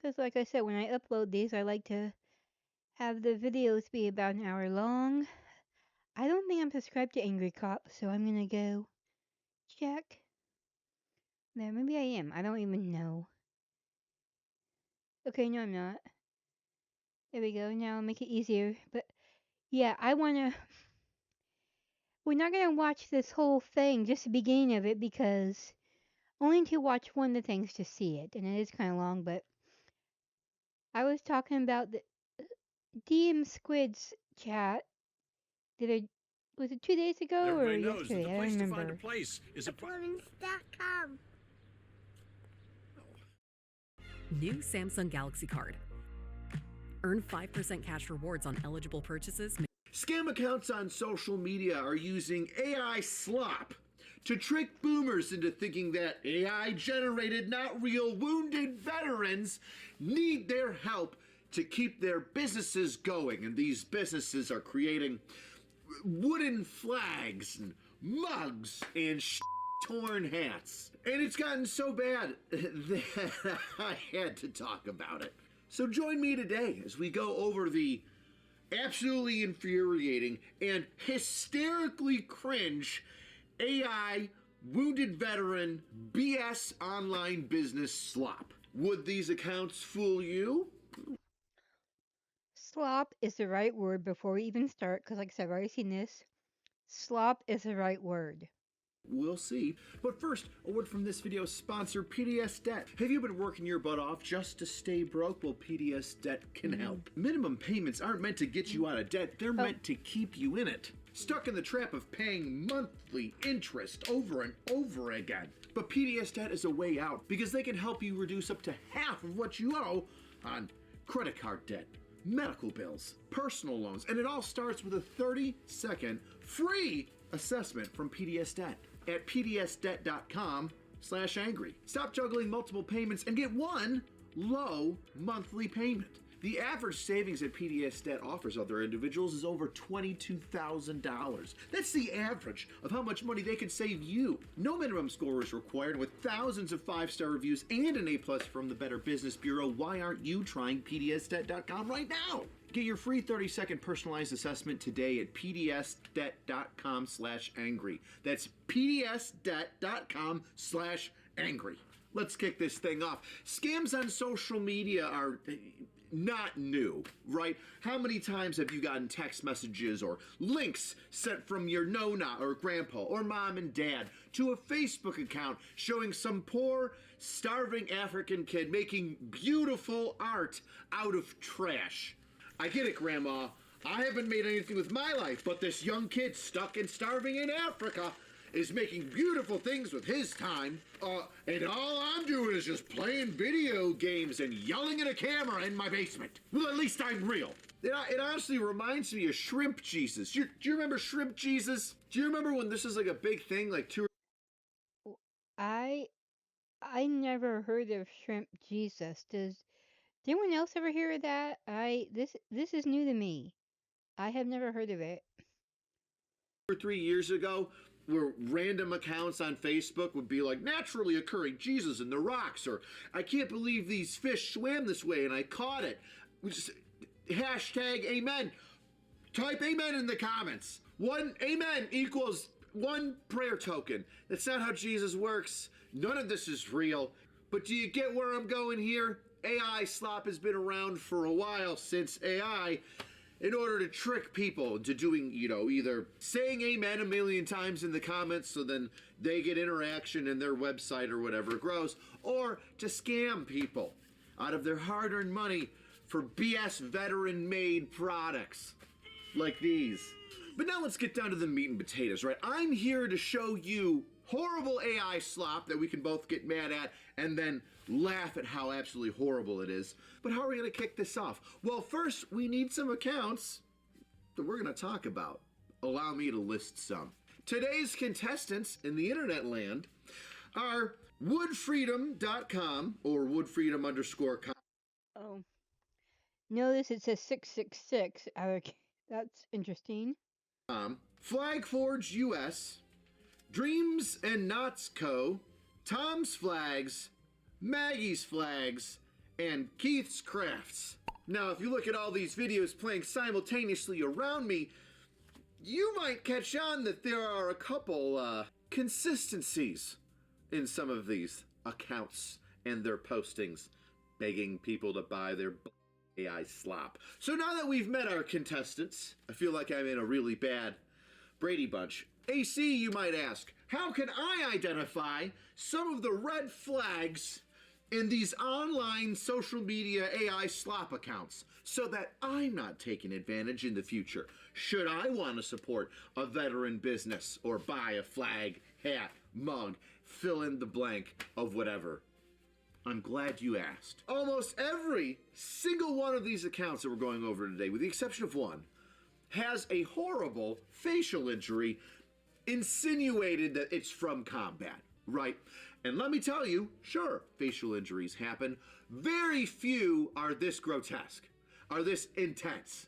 Because, like I said, when I upload these, I like to have the videos be about an hour long. I don't think I'm subscribed to Angry Cop, so I'm gonna go check. There, maybe I am. I don't even know. Okay, no, I'm not. There we go. Now I'll make it easier. But yeah, we're not gonna watch this whole thing, just the beginning of it, because only to watch one of the things to see it, and it is kind of long. But I was talking about the DM Squid's chat. Was it 2 days ago or Everybody knows that yesterday? the I don't place to find a remember. place is a Apartments.com. New Samsung Galaxy Card. Earn 5% cash rewards on eligible purchases. Scam accounts on social media are using AI slop to trick boomers into thinking that AI-generated, not real, wounded veterans need their help to keep their businesses going. And these businesses are creating wooden flags and mugs and torn hats. And it's gotten so bad that I had to talk about it. So join me today as we go over the absolutely infuriating and hysterically cringe AI wounded veteran BS online business slop. Would these accounts fool you? Slop is the right word before we even start, because like I said, I've already seen this. Slop is the right word. We'll see. But first, a word from this video's sponsor, PDS Debt. Have you been working your butt off just to stay broke? Well, PDS Debt can help. Minimum payments aren't meant to get you out of debt. They're meant to keep you in it. Stuck in the trap of paying monthly interest over and over again. But PDS Debt is a way out because they can help you reduce up to half of what you owe on credit card debt, medical bills, personal loans, and it all starts with a 30-second free assessment from PDS Debt at pdsdebt.com/angry. Stop juggling multiple payments and get one low monthly payment. The average savings that PDS Debt offers other individuals is over $22,000. That's the average of how much money they can save you. No minimum score is required. With thousands of 5-star reviews and an A+ from the Better Business Bureau, why aren't you trying pdsdebt.com right now? Get your free 30-second personalized assessment today at pdsdebt.com/angry. That's pdsdebt.com/angry. Let's kick this thing off. Scams on social media are not new, right? How many times have you gotten text messages or links sent from your nona or grandpa or mom and dad to a Facebook account showing some poor, starving African kid making beautiful art out of trash? I get it, Grandma. I haven't made anything with my life, but this young kid stuck and starving in Africa is making beautiful things with his time, and all I'm doing is just playing video games and yelling at a camera in my basement. Well, at least I'm real. It honestly reminds me of Shrimp Jesus. Do you remember Shrimp Jesus? Do you remember when this was like a big thing, like 2 I never heard of Shrimp Jesus. Did anyone else ever hear of that? This is new to me. I have never heard of it. or 3 years ago, where random accounts on Facebook would be like, naturally occurring Jesus in the rocks, or I can't believe these fish swam this way and I caught it. Just hashtag amen. Type amen in the comments. One amen equals one prayer token. That's not how Jesus works. None of this is real. But do you get where I'm going here? AI slop has been around for a while, since AI, in order to trick people into doing, either saying amen a million times in the comments so then they get interaction and their website or whatever grows, or to scam people out of their hard-earned money for BS veteran-made products like these. But now let's get down to the meat and potatoes, right? I'm here to show you horrible AI slop that we can both get mad at and then laugh at how absolutely horrible it is. But how are we going to kick this off? Well, first, we need some accounts that we're going to talk about. Allow me to list some. Today's contestants in the internet land are woodfreedom.com or woodfreedom_com. Oh. Notice it says 666. That's interesting. Flagforge US, Dreams and Knots Co., Tom's Flags, Maggie's Flags, and Keith's Crafts. Now, if you look at all these videos playing simultaneously around me, you might catch on that there are a couple consistencies in some of these accounts and their postings, begging people to buy their AI slop. So now that we've met our contestants, I feel like I'm in a really bad Brady Bunch. AC, you might ask, how can I identify some of the red flags in these online social media AI slop accounts so that I'm not taken advantage in the future should I want to support a veteran business or buy a flag, hat, mug, fill in the blank of whatever? I'm glad you asked. Almost every single one of these accounts that we're going over today, with the exception of one, has a horrible facial injury insinuated that it's from combat, right? And let me tell you, sure, facial injuries happen. Very few are this grotesque, are this intense,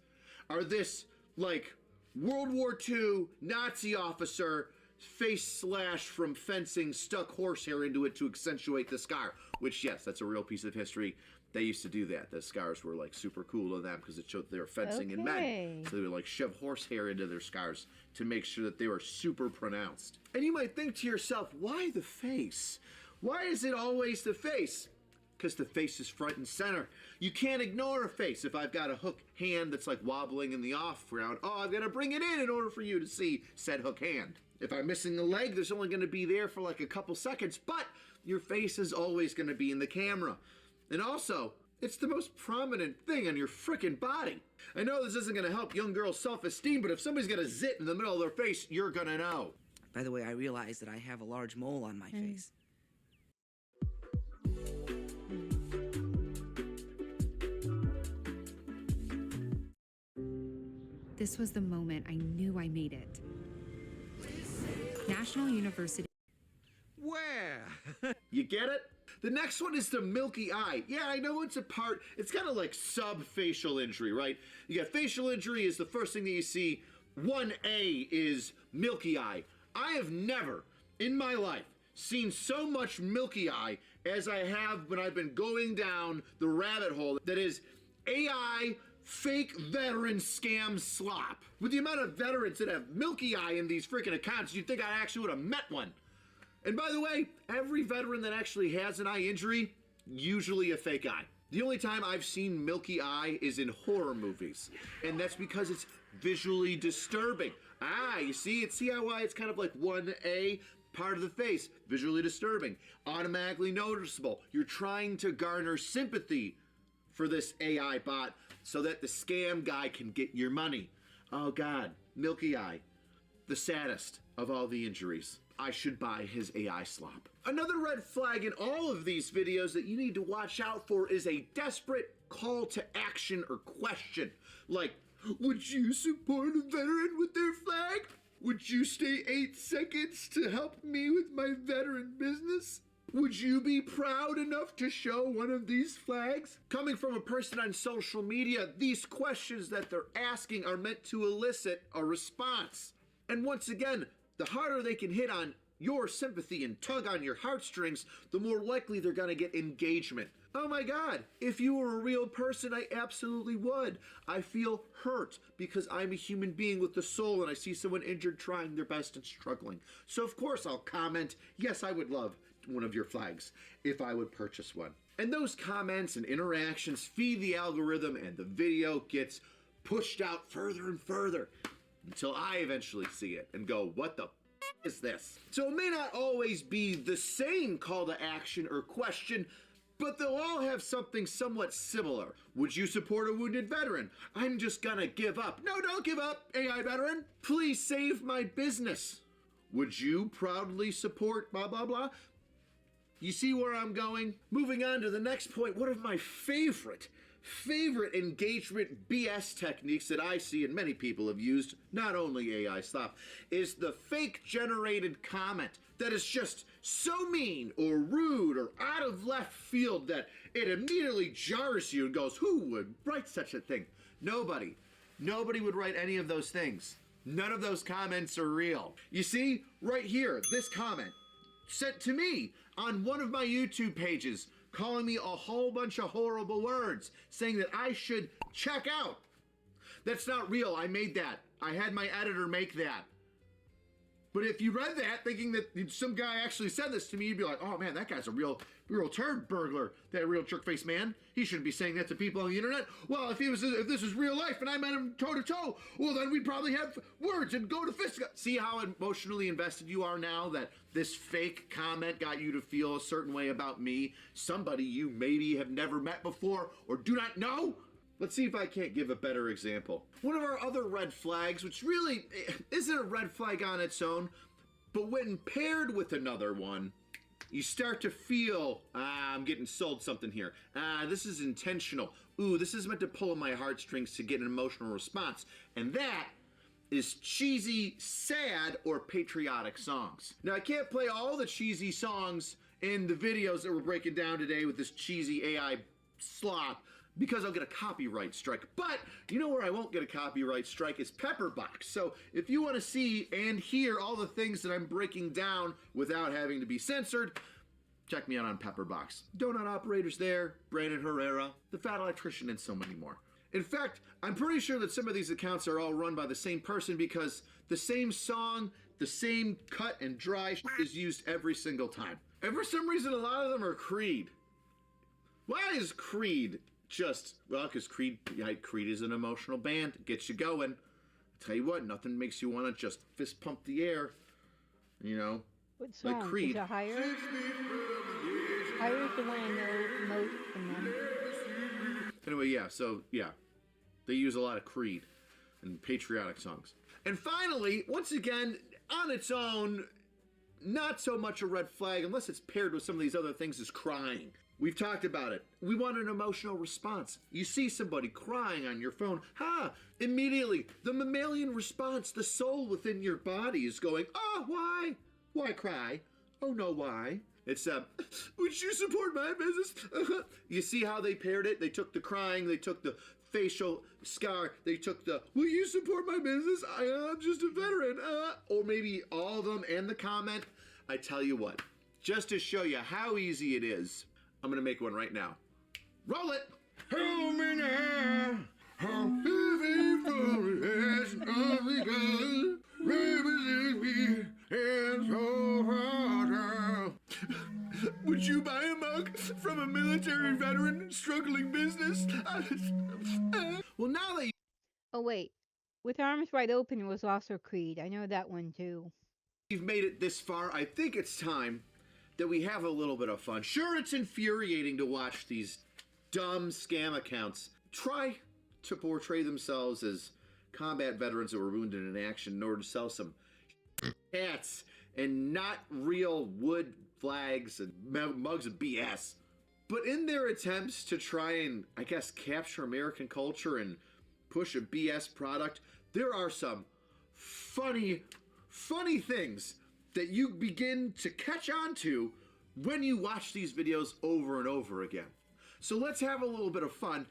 are this like World War II Nazi officer face slash from fencing stuck horsehair into it to accentuate the scar, which, yes, that's a real piece of history. They used to do that. The scars were like super cool to them because it showed they were fencing in men. So they would like shove horsehair into their scars to make sure that they were super pronounced. And you might think to yourself, why the face? Why is it always the face? Because the face is front and center. You can't ignore a face. If I've got a hook hand that's like wobbling in the off round, oh, I've got to bring it in order for you to see said hook hand. If I'm missing a leg, there's only going to be there for like a couple seconds, but your face is always going to be in the camera. And also, it's the most prominent thing on your frickin' body. I know this isn't gonna help young girls' self-esteem, but if somebody's got a zit in the middle of their face, you're gonna know. By the way, I realize that I have a large mole on my face. This was the moment I knew I made it. National University. Where? You get it? The next one is the milky eye. Yeah, I know it's it's kind of like sub-facial injury, right? You got facial injury is the first thing that you see. 1A is milky eye. I have never in my life seen so much milky eye as I have when I've been going down the rabbit hole that is AI fake veteran scam slop. With the amount of veterans that have milky eye in these freaking accounts, you'd think I actually would have met one. And by the way, every veteran that actually has an eye injury, usually a fake eye. The only time I've seen milky eye is in horror movies, and that's because it's visually disturbing. You see why it's kind of like 1A, part of the face, visually disturbing, automatically noticeable. You're trying to garner sympathy for this AI bot so that the scam guy can get your money. Oh God, milky eye, the saddest of all the injuries. I should buy his AI slop. Another red flag in all of these videos that you need to watch out for is a desperate call to action or question. Like, would you support a veteran with their flag? Would you stay 8 seconds to help me with my veteran business? Would you be proud enough to show one of these flags? Coming from a person on social media, these questions that they're asking are meant to elicit a response. And once again, the harder they can hit on your sympathy and tug on your heartstrings, the more likely they're gonna get engagement. Oh my God, if you were a real person, I absolutely would. I feel hurt because I'm a human being with a soul and I see someone injured trying their best and struggling. So of course I'll comment, yes, I would love one of your flags if I would purchase one. And those comments and interactions feed the algorithm and the video gets pushed out further and further until I eventually see it and go, what the is this? So it may not always be the same call to action or question, but they'll all have something somewhat similar. Would you support a wounded veteran? I'm just gonna give up. No, don't give up, AI veteran. Please save my business. Would you proudly support blah, blah, blah? You see where I'm going? Moving on to the next point, one of my favorite engagement BS techniques that I see and many people have used, not only AI slop, is the fake generated comment that is just so mean or rude or out of left field that it immediately jars you and goes, who would write such a thing? Nobody would write any of those things. None of those comments are real. You see, right here, this comment sent to me on one of my YouTube pages calling me a whole bunch of horrible words, saying that I should check out. That's not real. I made that. I had my editor make that. But if you read that thinking that some guy actually said this to me, you'd be like, oh man, that guy's a real turd burglar, that real jerk-faced man. He shouldn't be saying that to people on the internet. Well, if this was real life and I met him toe-to-toe, well, then we'd probably have words and go to fisticuffs. See how emotionally invested you are now that this fake comment got you to feel a certain way about me, somebody you maybe have never met before or do not know? Let's see if I can't give a better example. One of our other red flags, which really isn't a red flag on its own, but when paired with another one, you start to feel, I'm getting sold something here. This is intentional. Ooh, this is meant to pull on my heartstrings to get an emotional response. And that is cheesy, sad, or patriotic songs. Now, I can't play all the cheesy songs in the videos that we're breaking down today with this cheesy AI slop, because I'll get a copyright strike. But you know where I won't get a copyright strike is Pepperbox. So if you want to see and hear all the things that I'm breaking down without having to be censored, check me out on Pepperbox. Donut Operators there, Brandon Herrera, The Fat Electrician, and so many more. In fact, I'm pretty sure that some of these accounts are all run by the same person because the same song, the same cut and dry is used every single time. And for some reason, a lot of them are Creed. Why is Creed just, well, because Creed is an emotional band. It gets you going. I tell you what, nothing makes you want to just fist pump the air. You know? What song? Like Creed. Is it Higher? Higher's the one I know most from them. Anyway, yeah. They use a lot of Creed and patriotic songs. And finally, once again, on its own, not so much a red flag, unless it's paired with some of these other things, is crying. We've talked about it. We want an emotional response. You see somebody crying on your phone, immediately, the mammalian response, the soul within your body is going, oh, why? Why cry? Oh, no, why? It's, would you support my business? You see how they paired it? They took the crying, they took the facial scar, they took the, will you support my business? I'm just a veteran. Or maybe all of them and the comment. I tell you what, just to show you how easy it is, I'm gonna make one right now. Roll it! Hold me now, how easy for it is, only God represents me, and so hard. Would you buy a mug from a military veteran struggling business? Well, now that Oh, wait. With Arms Wide Open was also Creed. I know that one too. you've made it this far, I think it's time that we have a little bit of fun. Sure, it's infuriating to watch these dumb scam accounts try to portray themselves as combat veterans that were wounded in action in order to sell some hats and not real wood flags and mugs of BS. But in their attempts to try and, I guess, capture American culture and push a BS product, there are some funny things that you begin to catch on to when you watch these videos over and over again. So let's have a little bit of fun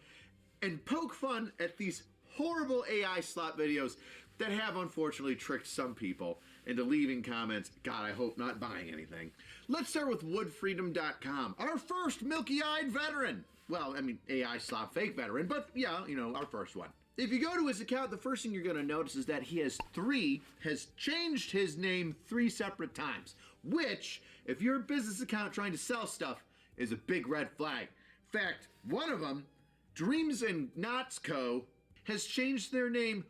and poke fun at these horrible AI slot videos that have unfortunately tricked some people into leaving comments, God, I hope not buying anything. Let's start with woodfreedom.com, our first milky-eyed veteran. Well, I mean, AI slot fake veteran, but yeah, you know, our first one. If you go to his account, the first thing you're going to notice is that he has changed his name 3 separate times, which, if you're a business account trying to sell stuff, is a big red flag. In fact, one of them, Dreams and Knots Co., has changed their name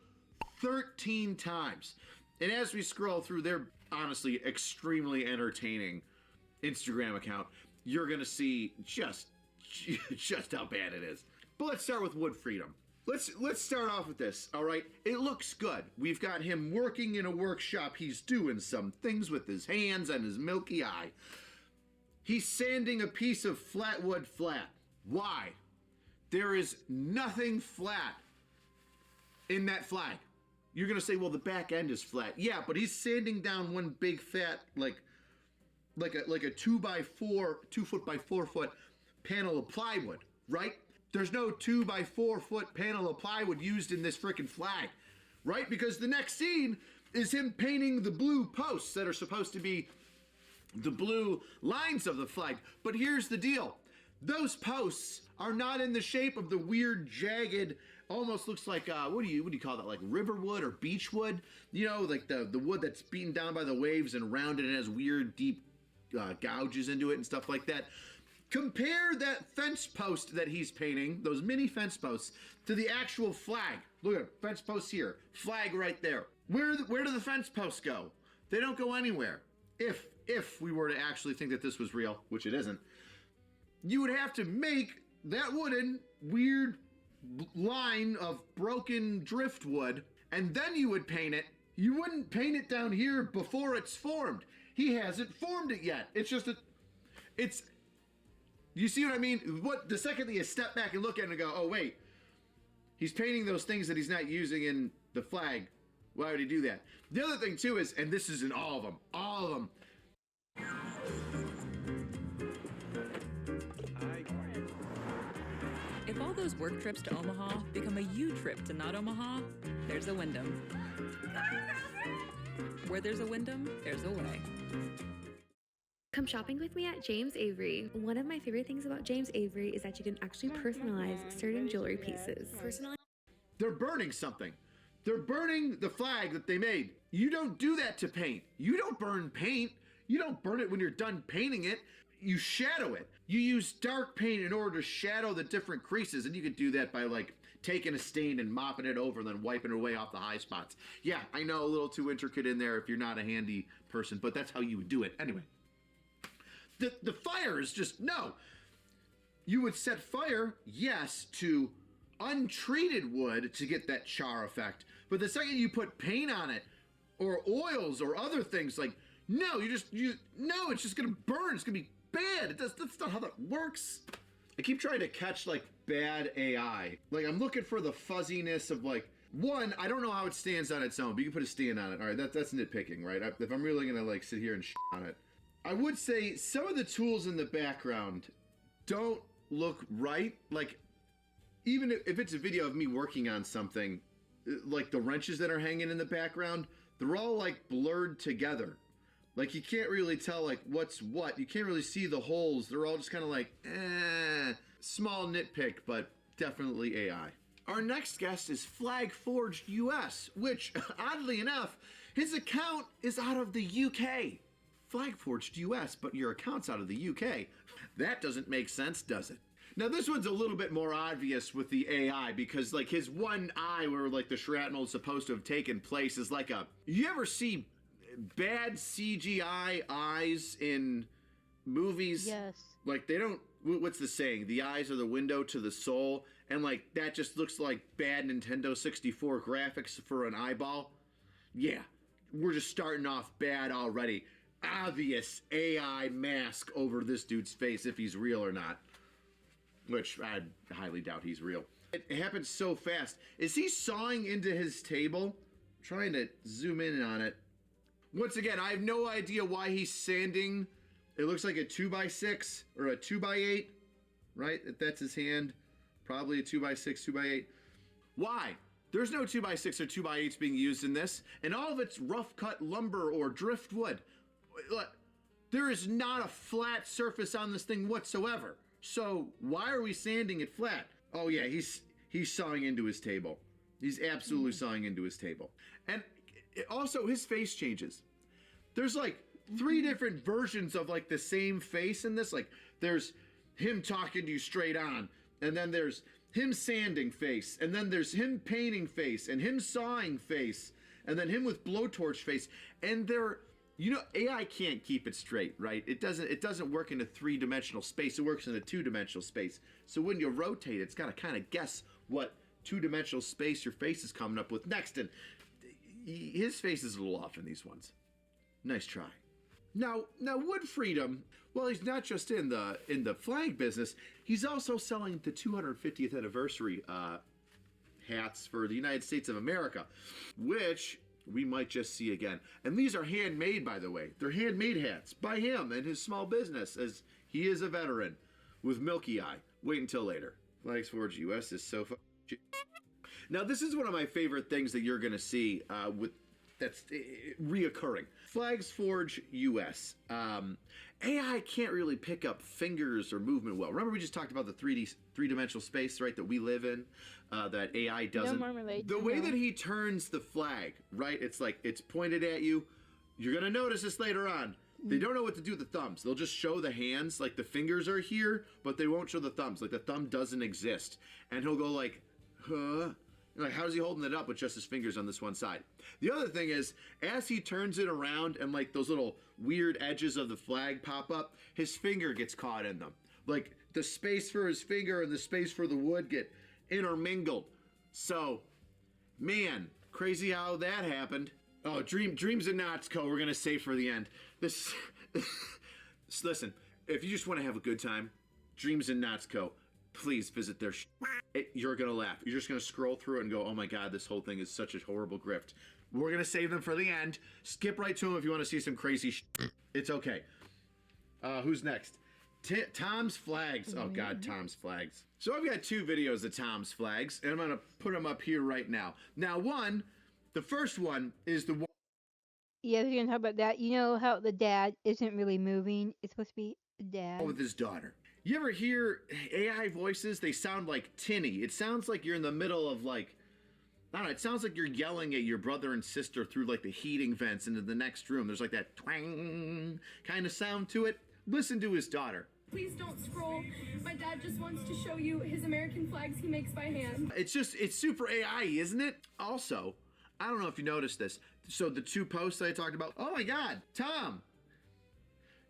13 times. And as we scroll through their honestly extremely entertaining Instagram account, you're going to see just how bad it is. But let's start with Wood Freedom. Let's start off with this, all right? It looks good. We've got him working in a workshop. He's doing some things with his hands and his milky eye. He's sanding a piece of flat wood flat. Why? There is nothing flat in that flag. You're gonna say, well, the back end is flat. Yeah, but he's sanding down one big fat, like a 2 by 4, 2 foot by 4 foot panel of plywood, right? There's no 2 by 4 foot panel of plywood used in this frickin' flag, right? Because the next scene is him painting the blue posts that are supposed to be the blue lines of the flag. But here's the deal. Those posts are not in the shape of the weird, jagged, almost looks like what do you call that? Like riverwood or beechwood? You know, like the wood that's beaten down by the waves and rounded and has weird, deep gouges into it and stuff like that. Compare that fence post that he's painting, those mini fence posts, to the actual flag. Look at it, fence posts here, flag right there. Where do the fence posts go? They don't go anywhere. If we were to actually think that this was real, which it isn't, you would have to make that wooden weird line of broken driftwood, and then you would paint it. You wouldn't paint it down here before it's formed. He hasn't formed it yet. It's just you see what I mean? What the second that you step back and look at it and go, oh wait, he's painting those things that he's not using in the flag. Why would he do that? The other thing too is, and this is in all of them. If all those work trips to Omaha become a U trip to not Omaha, there's a Wyndham. Where there's a Wyndham, there's a way. Come shopping with me at James Avery. One of my favorite things about James Avery is that you can actually personalize certain jewelry pieces. They're burning something. They're burning the flag that they made. You don't do that to paint. You don't burn paint. You don't burn it when you're done painting it. You shadow it. You use dark paint in order to shadow the different creases, and you could do that by like taking a stain and mopping it over and then wiping it away off the high spots. Yeah, I know, a little too intricate in there if you're not a handy person, but that's how you would do it. Anyway, the fire is just, no. You would set fire, yes, to untreated wood to get that char effect, but the second you put paint on it or oils or other things, like, no, it's just gonna burn. It's gonna be bad. That's not how that works. I keep trying to catch like bad AI. Like, I'm looking for the fuzziness of like, one, I don't know how it stands on its own, but you can put a stand on it. All right, that's nitpicking, right? If I'm really gonna like sit here and on it, I would say some of the tools in the background don't look right. Like, even if it's a video of me working on something, like the wrenches that are hanging in the background, they're all like blurred together. Like, you can't really tell like what's what. You can't really see the holes. They're all just kind of like, small nitpick, but definitely AI. Our next guest is Flag Forged US, which, oddly enough, his account is out of the UK. Flag Forged US, but your account's out of the UK. That doesn't make sense, does it? Now, this one's a little bit more obvious with the AI because, like, his one eye where, like, the shrapnel is supposed to have taken place is like you ever see bad CGI eyes in movies? Yes. Like, they don't, what's the saying? The eyes are the window to the soul. And, like, that just looks like bad Nintendo 64 graphics for an eyeball. Yeah, we're just starting off bad already. Obvious AI mask over this dude's face, if he's real or not. Which I highly doubt he's real. It happens so fast. Is he sawing into his table? I'm trying to zoom in on it. Once again, I have no idea why he's sanding. It looks like a 2x6 or a 2x8, right? If that's his hand, probably a 2x6, 2x8. Why? There's no 2x6 or 2x8s being used in this, and all of it's rough cut lumber or driftwood. Look, there is not a flat surface on this thing whatsoever. So why are we sanding it flat? Oh yeah, he's sawing into his table. He's absolutely sawing into his table. And also his face changes. There's like 3 different versions of like the same face in this. Like, there's him talking to you straight on, and then there's him sanding face, and then there's him painting face, and him sawing face, and then him with blowtorch face. And they're, you know, AI can't keep it straight, right? It doesn't work in a 3-dimensional space. It works in a 2-dimensional space. So when you rotate, it's got to kind of guess what 2-dimensional space your face is coming up with next. And his face is a little off in these ones. Nice try. Now Wood Freedom, well, he's not just in the flag business. He's also selling the 250th anniversary hats for the United States of America, which we might just see again. And these are handmade, by the way. They're handmade hats by him and his small business, as he is a veteran with Milky Eye. Wait until later. Flags Forged US is so fun. Now, this is one of my favorite things that you're going to see with that's reoccurring. Flags Forge US. AI can't really pick up fingers or movement well. Remember we just talked about the three-dimensional space, right, that we live in, that AI doesn't. The way that he turns the flag, right, it's like it's pointed at you. You're going to notice this later on. They don't know what to do with the thumbs. They'll just show the hands, like the fingers are here, but they won't show the thumbs. Like the thumb doesn't exist. And he'll go like, huh? Like, how's he holding it up with just his fingers on this one side? The other thing is, as he turns it around and like those little weird edges of the flag pop up, his finger gets caught in them. Like the space for his finger and the space for the wood get intermingled. So, man, crazy how that happened. Oh, Dreams and Knots Co. We're gonna save for the end. This, listen, if you just want to have a good time, Dreams and Knots Co. Please visit their. You're gonna laugh. You're just gonna scroll through it and go, "Oh my God, this whole thing is such a horrible grift." We're gonna save them for the end. Skip right to them if you want to see some crazy. It's okay. Who's next? Tom's Flags. Oh God, Tom's Flags. So I've got 2 videos of Tom's Flags, and I'm gonna put them up here right now. Now, the first one is the one. Yeah, we're gonna talk about that. You know how the dad isn't really moving? It's supposed to be a dad. With his daughter. You ever hear AI voices? They sound like tinny. It sounds like you're in the middle of like, I don't know, it sounds like you're yelling at your brother and sister through like the heating vents into the next room. There's like that twang kind of sound to it. Listen to his daughter. Please don't scroll. My dad just wants to show you his American flags he makes by hand. It's super AI, isn't it? Also, I don't know if you noticed this. So the 2 posts I talked about, oh my God, Tom,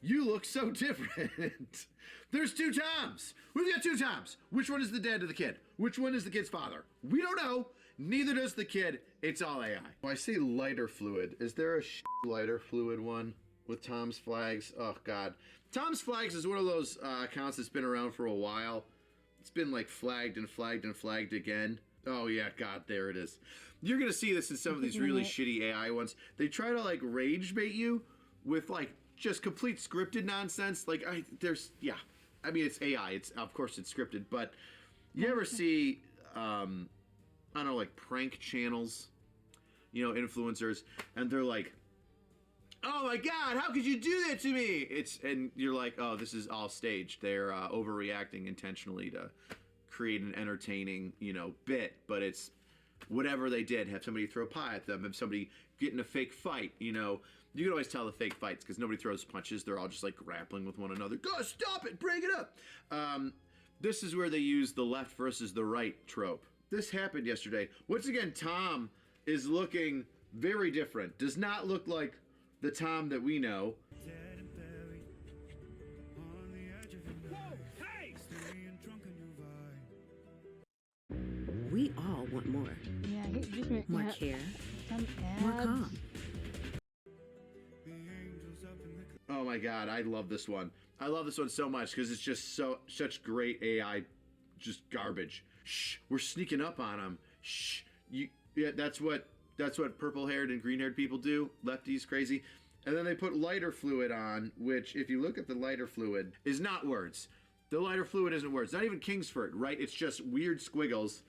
you look so different. There's 2 Toms. We've got 2 Toms. Which one is the dad to the kid? Which one is the kid's father? We don't know. Neither does the kid. It's all AI. Well, I see lighter fluid. Is there a lighter fluid one with Tom's Flags? Oh God. Tom's Flags is one of those accounts that's been around for a while. It's been like flagged and flagged and flagged again. Oh yeah, God, there it is. You're gonna see this in some of these really shitty AI ones. They try to like rage bait you with like just complete scripted nonsense. Like I mean, it's AI. It's of course it's scripted, but you ever see I don't know, like prank channels, you know, influencers, and they're like, "Oh my God, how could you do that to me?" And you're like, "Oh, this is all staged. They're overreacting intentionally to create an entertaining, you know, bit." But it's whatever they did. Have somebody throw pie at them. Have somebody get in a fake fight. You know, you can always tell the fake fights because nobody throws punches. They're all just like grappling with one another. Go, stop it, break it up. This is where they use the left versus the right trope. This happened yesterday. Once again, Tom is looking very different. Does not look like the Tom that we know. We all want more. Yeah, just More care. More calm. Oh my God, I love this one. I love this one so much because it's just such great AI, just garbage. Shh, we're sneaking up on them. Shh, yeah, that's what purple-haired and green-haired people do. Lefties, crazy. And then they put lighter fluid on, which, if you look at the lighter fluid, is not words. The lighter fluid isn't words. Not even Kingsford, right? It's just weird squiggles,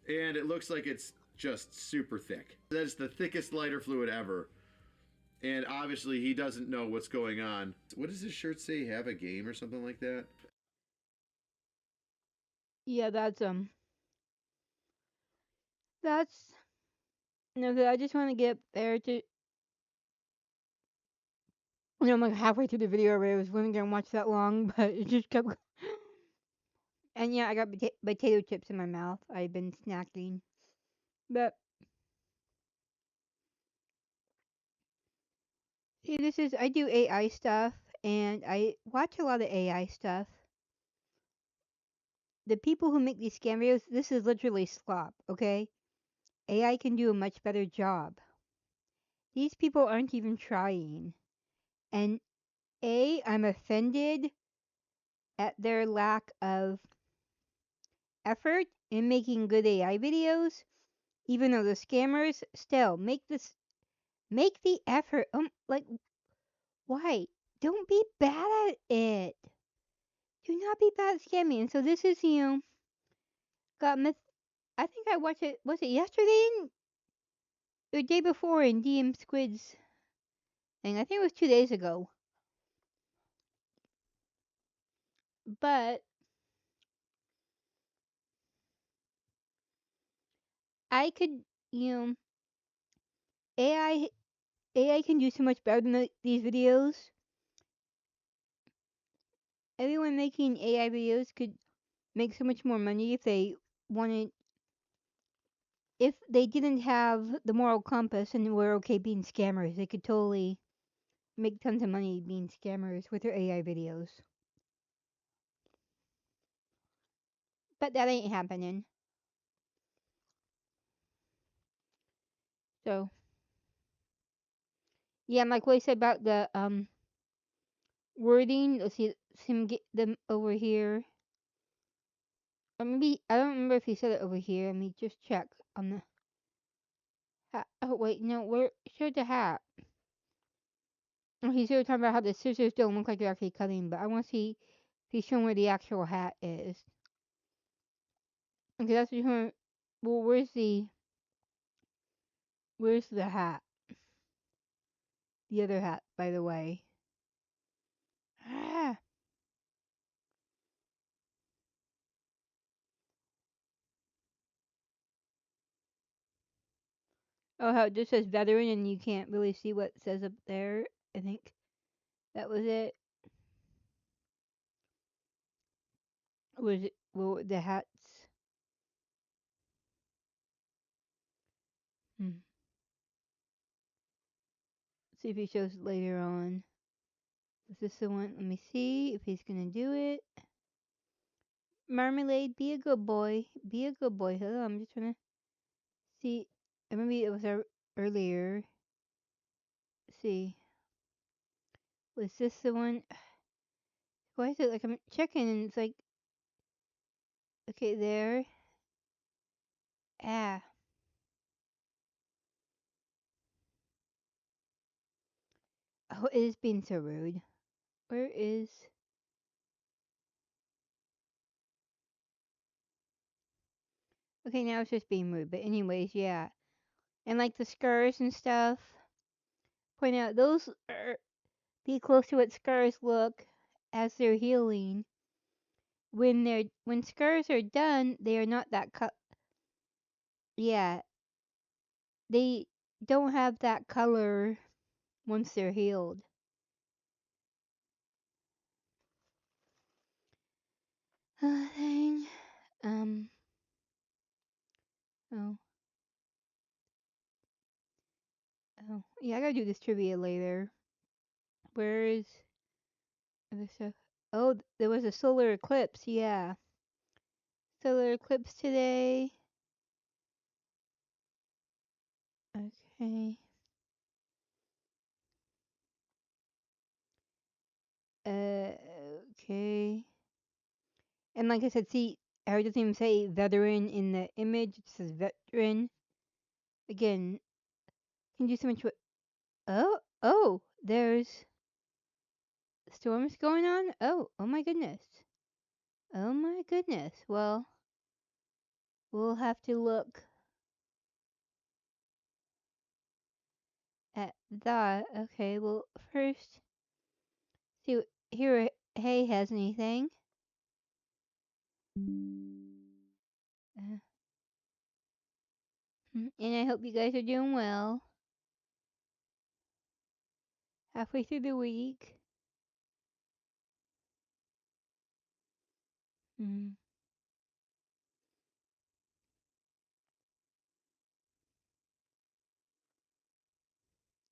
and it looks like it's just super thick. That is the thickest lighter fluid ever. And obviously, he doesn't know what's going on. What does his shirt say? Have a game or something like that? Yeah, that's no, 'cause I just want to get there to. You know, I'm like halfway through the video already. I was wasn't gonna watch that long, but it just kept. And yeah, I got potato chips in my mouth. I've been snacking, but see, I do AI stuff, and I watch a lot of AI stuff. The people who make these scam videos, this is literally slop. Okay, AI can do a much better job. These people aren't even trying, and I'm offended at their lack of effort in making good AI videos, even though the scammers still make the effort. Like, why? Don't be bad at it. Do not be bad at scamming. And so this is, got I think I watched it. Was it yesterday? the day before in DM Squid's thing. I think it was 2 days ago. But I could, you know, AI AI can do so much better than these videos. Everyone making AI videos could make so much more money if they wanted. If they didn't have the moral compass and were okay being scammers, they could totally make tons of money being scammers with their AI videos. But that ain't happening. So yeah, like what I said about the wording. Let's see him get them over here. Or maybe I don't remember if he said it over here. Let me just check on the hat. Oh wait, no, where showed the hat? Oh, he's here talking about how the scissors don't look like they're actually cutting, but I want to see if he's showing where the actual hat is. Okay, that's what he's. Well, where's the hat? The other hat, by the way. Ah. Oh, how it just says veteran and you can't really see what it says up there. I think that was it. Was it? Well, the hats. Hmm. See if he shows it later on. Is this the one? Let me see if he's gonna do it. Marmalade, be a good boy. Be a good boy. Hold on, I'm just trying to see. Maybe it was earlier. Let's see. Was this the one? Why is it like I'm checking and it's like, okay, there. Ah. Oh, it is being so rude. Where is. Okay, now it's just being rude. But, anyways, yeah. And like the scars and stuff. Point out those are. Be close to what scars look as they're healing. When scars are done, they are not that yeah, they don't have that color once they're healed. Dang. Um. Oh. Oh. Yeah, I gotta do this trivia later. Where is other stuff? Oh, there was a solar eclipse. Yeah, solar eclipse today. Okay. Okay. And like I said, see, I doesn't even say veteran in the image. It says veteran. Again, can do so much. Oh, there's storms going on. Oh my goodness. Oh my goodness. Well, we'll have to look at that. Okay. Well, first, see here. Hey, has anything? Uh, and I hope you guys are doing well. Halfway through the week. Mm.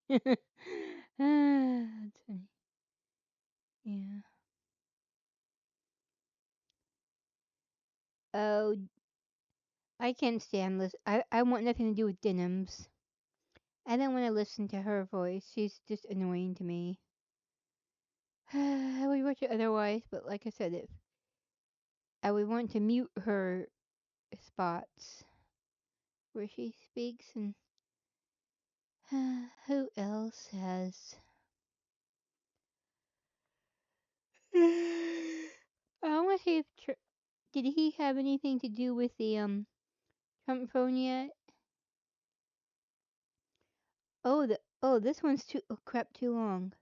That's funny. Yeah. Oh, I can't stand this. I want nothing to do with Denims. I don't want to listen to her voice. She's just annoying to me. I would watch it otherwise, but like I said, if I would want to mute her spots where she speaks, and who else has? I want to see if did he have anything to do with the Trump phone yet? This one's too crap too long.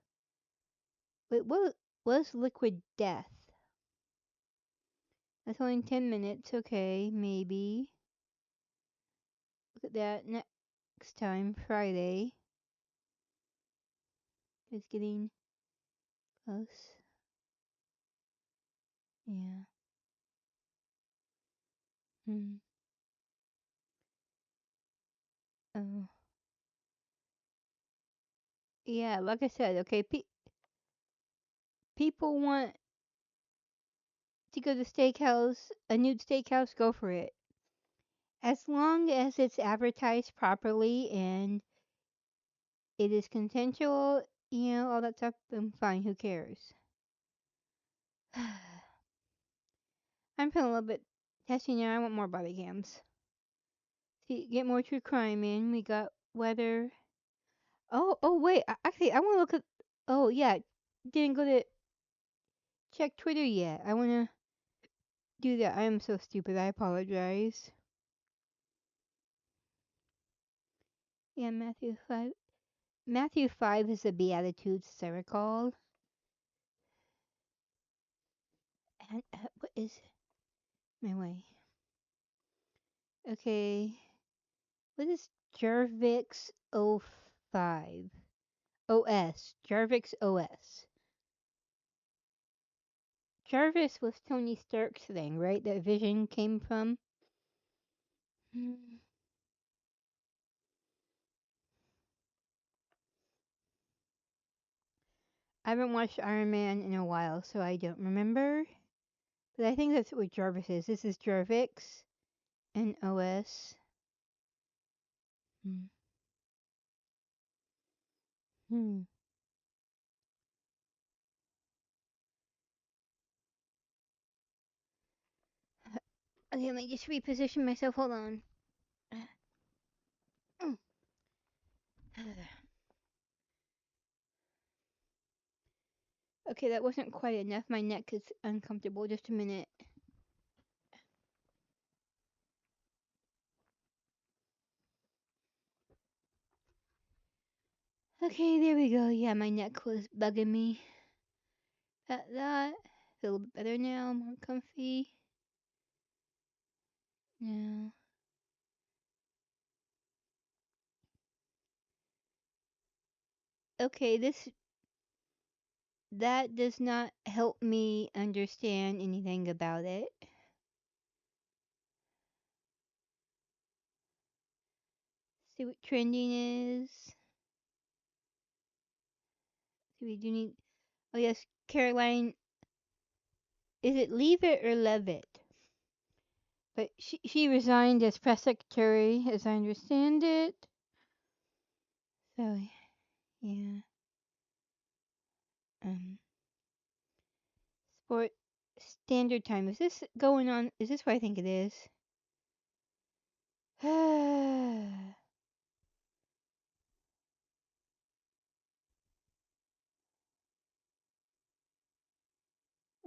Wait, what was Liquid Death? That's only 10 minutes. Okay, maybe. Look at that next time, Friday. It's getting close. Yeah. Hmm. Oh. Yeah, like I said, okay, people want to go to steakhouse, a nude steakhouse, go for it. As long as it's advertised properly and it is consensual, all that stuff, then fine, who cares? I'm feeling a little bit testy now. I want more body cams. See, get more true crime in. We got weather. Oh, wait. Actually, I want to look at. Oh, yeah. Didn't go to check Twitter yet. I want to do that. I am so stupid. I apologize. Yeah, Matthew 5. Matthew 5 is the Beatitudes, as I recall. And what is my way? Okay. What is Jarvix 05? OS. Jarvix OS. Jarvis was Tony Stark's thing, right? That Vision came from? Hmm. I haven't watched Iron Man in a while, so I don't remember. But I think that's what Jarvis is. This is Jarvix and OS. Hmm. Hmm. Okay, let me just reposition myself. Hold on. Okay, that wasn't quite enough. My neck is uncomfortable. Just a minute. Okay, there we go. Yeah, my neck was bugging me. That. Feel a little bit better now. More comfy. Now. Okay, that does not help me understand anything about it. See what trending is. See, we do need. Oh yes, Caroline. Is it leave it or leave it? But she resigned as press secretary, as I understand it. So yeah. Um. Sport standard time. Is this going on? Is this what I think it is?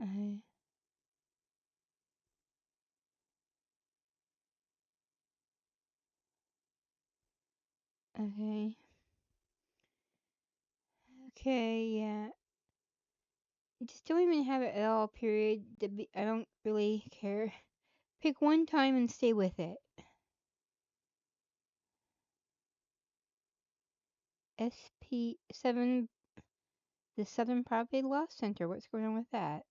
I, okay. Okay. Yeah. Just don't even have it at all. Period. I don't really care. Pick one time and stay with it. SP7, the Southern Poverty Law Center. What's going on with that?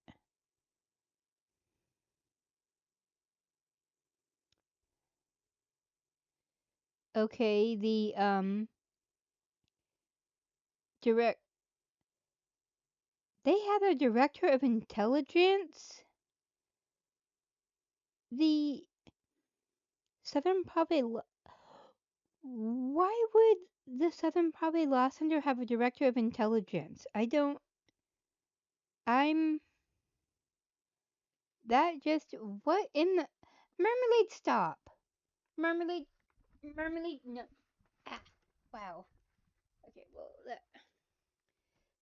Okay, the direct. They have a director of intelligence. The Southern Poverty. Why would the Southern Poverty Law Center have a director of intelligence? I don't. I'm. That just. What in the. Marmalade, stop. Marmalade. Marmalade, no. Ah. Wow. Okay, well, that.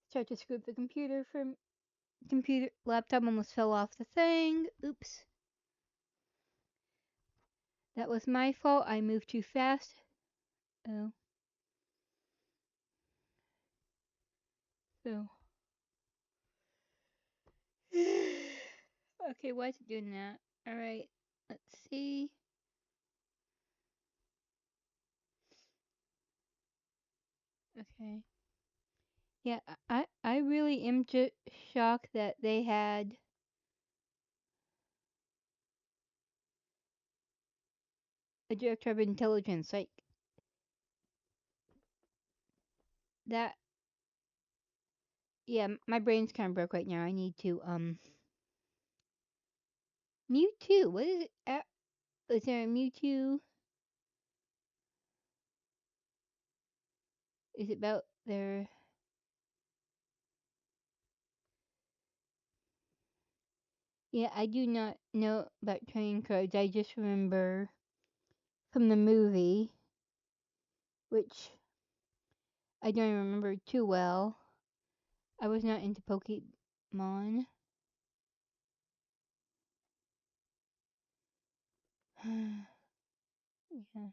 Start to scoop the computer laptop almost fell off the thing. Oops. That was my fault. I moved too fast. Oh. So. Okay, why is it doing that? Alright, let's see. Okay. Yeah, I really am just shocked that they had a director of intelligence like that. Yeah, my brain's kind of broke right now. I need to Mewtwo. What is it? Is there a Mewtwo? Is it about their? Yeah, I do not know about trading cards. I just remember from the movie, which I don't remember too well. I was not into Pokemon. Yeah.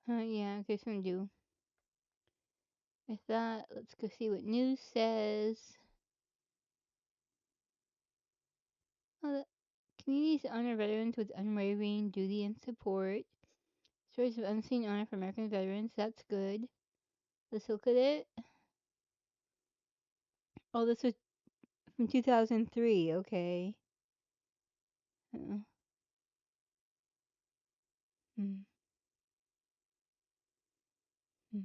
Yeah, I guess I'm due. I thought, let's go see what news says. Oh, communities honor veterans with unwavering duty and support. Stories of unseen honor for American veterans. That's good. Let's look at it. Oh, this was from 2003. Okay. Uh, mm, mm,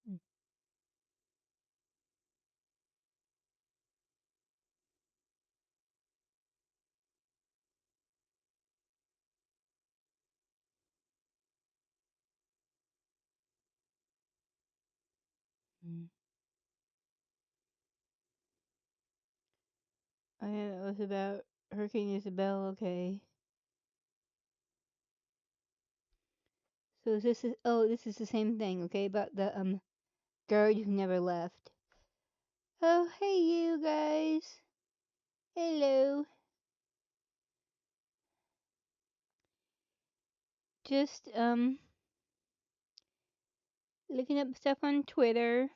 mm, mm. Oh, yeah, that was about Hurricane Isabel. Okay. So this is the same thing. Okay, about the guard who never left. Oh, hey, you guys. Hello. Just looking up stuff on Twitter.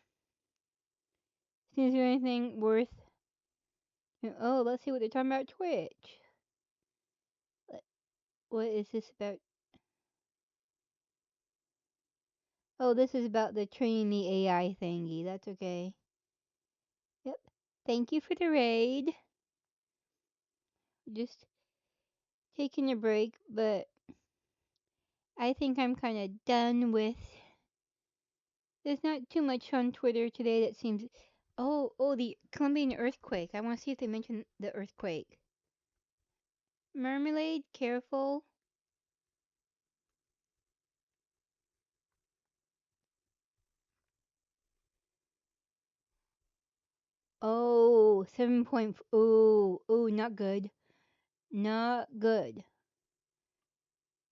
Is there anything worth? Oh, let's see what they're talking about Twitch. What is this about? Oh, this is about the training the AI thingy. That's okay. Yep. Thank you for the raid. Just taking a break, but I think I'm kind of done with. There's not too much on Twitter today that seems. Oh, the Colombian earthquake. I want to see if they mention the earthquake. Marmalade, careful. Oh, 7 point. Oh, not good. Not good.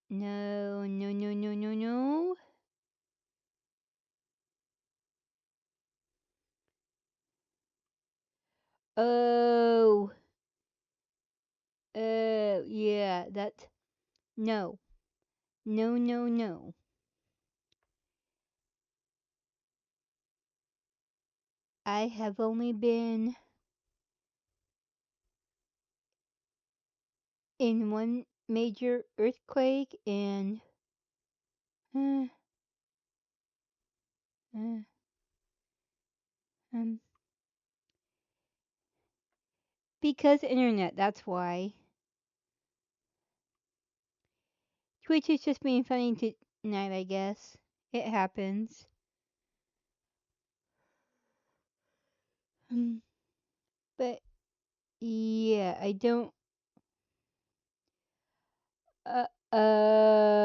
No, no, no, no, no, no. Oh, yeah, that's no, no, no, no. I have only been in one major earthquake and uh, uh, um, because internet, that's why. Twitch is just being funny tonight, I guess. It happens. Um, but yeah, I don't. Oh.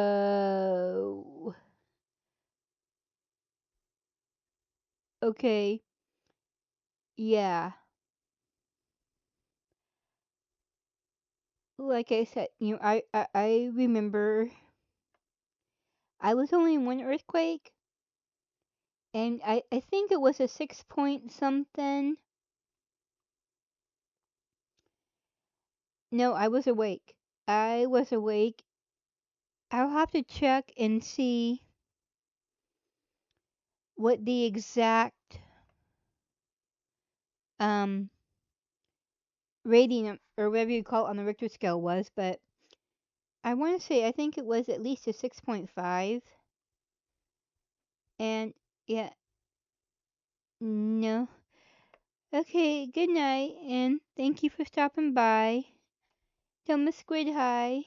Okay. Yeah. like I said, I remember I was only in one earthquake, and I think it was a 6 point something. No, I was awake. I was awake. I'll have to check and see what the exact um rating or whatever you call it on the Richter scale was, but I want to say I think it was at least a 6.5. And yeah, no. Okay, good night, and thank you for stopping by. Tell Miss Squid hi,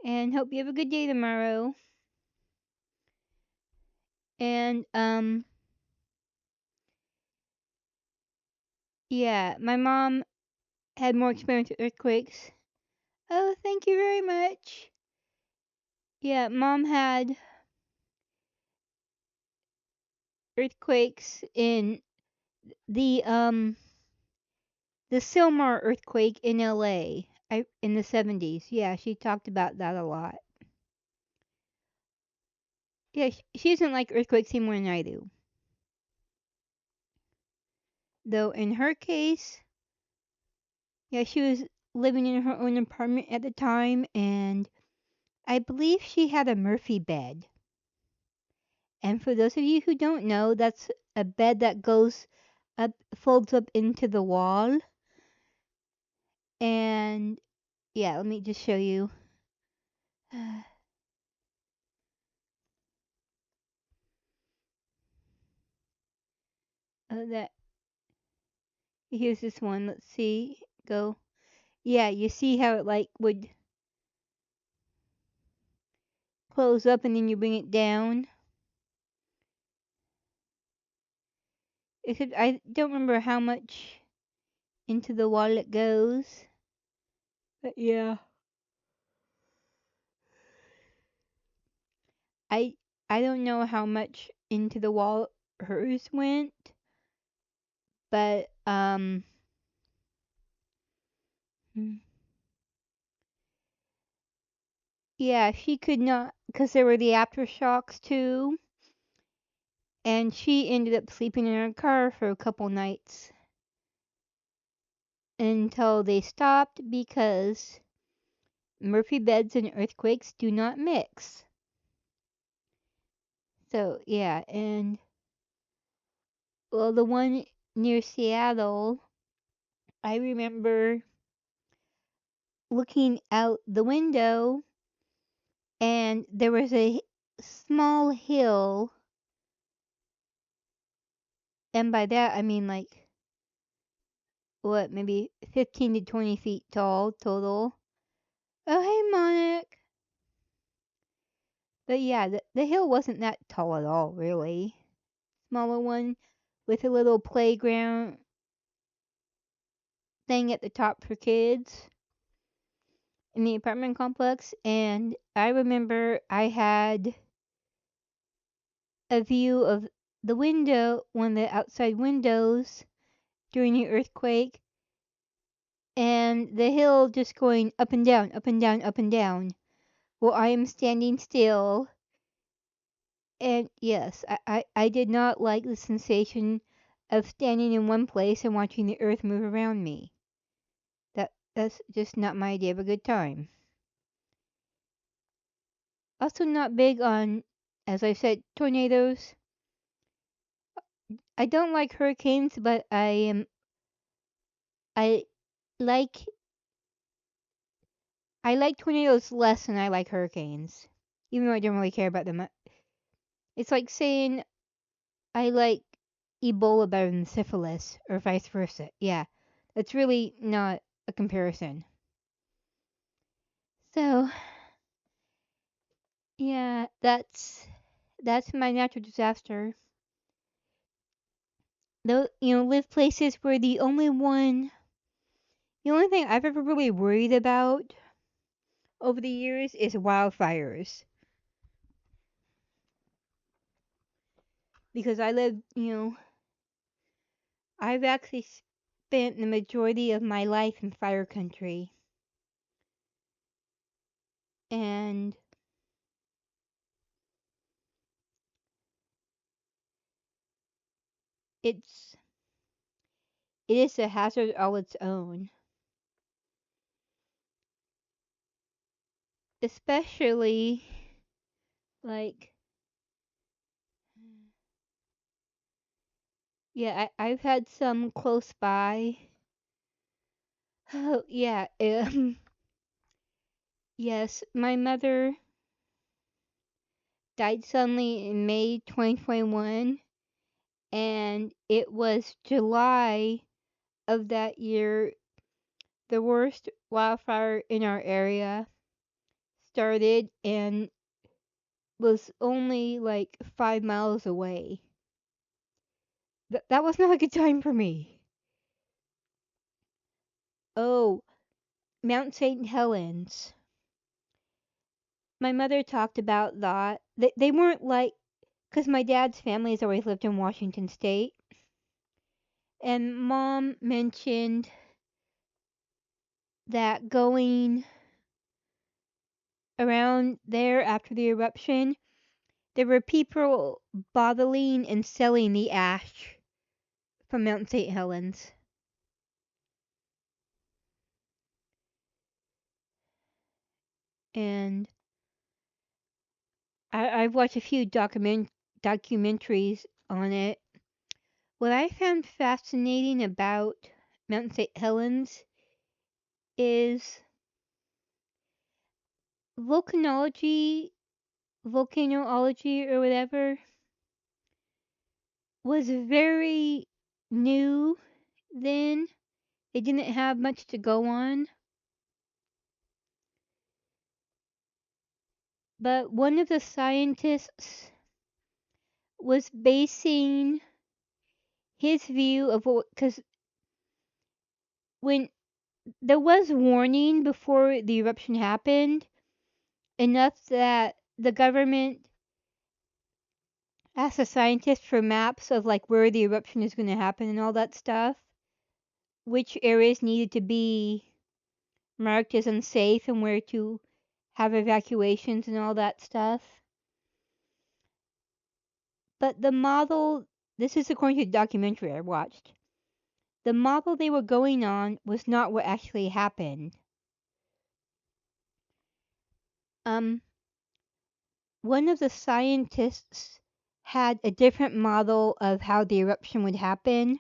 and hope you have a good day tomorrow. And yeah, my mom had more experience with earthquakes. Oh, thank you very much. Yeah, mom had earthquakes in the Silmar earthquake in LA in the 70s. Yeah, she talked about that a lot. Yeah, she doesn't like earthquakes any more than I do. Though in her case, yeah, she was living in her own apartment at the time, and I believe she had a Murphy bed. And for those of you who don't know, that's a bed that goes up, folds up into the wall. And yeah, let me just show you. That here's this one. Let's see. Go. Yeah, you see how it like would close up and then you bring it down. Except I don't remember how much into the wall it goes. But yeah. I I don't know how much into the wall hers went, but hmm, yeah, she could not because there were the aftershocks too, and she ended up sleeping in her car for a couple nights until they stopped because Murphy beds and earthquakes do not mix. So yeah, and well, the one near Seattle, I remember looking out the window and there was a small hill, and by that I mean like what, maybe 15 to 20 feet tall total. Oh, hey, Monic. But yeah, the hill wasn't that tall at all, really. Smaller one with a little playground thing at the top for kids in the apartment complex. And I remember I had a view of the window, one of the outside windows during the earthquake, and the hill just going up and down, up and down, up and down. Well, I am standing still, and yes, I did not like the sensation of standing in one place and watching the earth move around me. That's just not my idea of a good time. Also, not big on, as I said, tornadoes. I don't like hurricanes, but I like I like tornadoes less than I like hurricanes, even though I don't really care about them. It's like saying I like Ebola better than syphilis, or vice versa. Yeah, that's really not a comparison. So, yeah, that's my natural disaster. Though, live places where the only thing I've ever really worried about over the years is wildfires. Because I've actually spent the majority of my life in fire country. and it's it is a hazard all its own. Especially like yeah, I've had some close by. Oh yeah, yes, my mother died suddenly in May 2021, and it was July of that year the worst wildfire in our area started and was only like 5 miles away. That was not a good time for me. Oh, Mount St. Helens. My mother talked about that. They weren't like, because my dad's family has always lived in Washington State. And mom mentioned that going around there after the eruption, there were people bottling and selling the ash from Mount St. Helens. And I've watched a few documentaries on it. What I found fascinating about Mount St. Helens is volcanology, volcanoology, or whatever, was very new then. They didn't have much to go on. But one of the scientists was basing his view of what, because when there was warning before the eruption happened, enough that the government asked the scientists for maps of like where the eruption is going to happen and all that stuff, which areas needed to be marked as unsafe and where to have evacuations and all that stuff. But the model, this is according to the documentary I watched, the model they were going on was not what actually happened. One of the scientists had a different model of how the eruption would happen,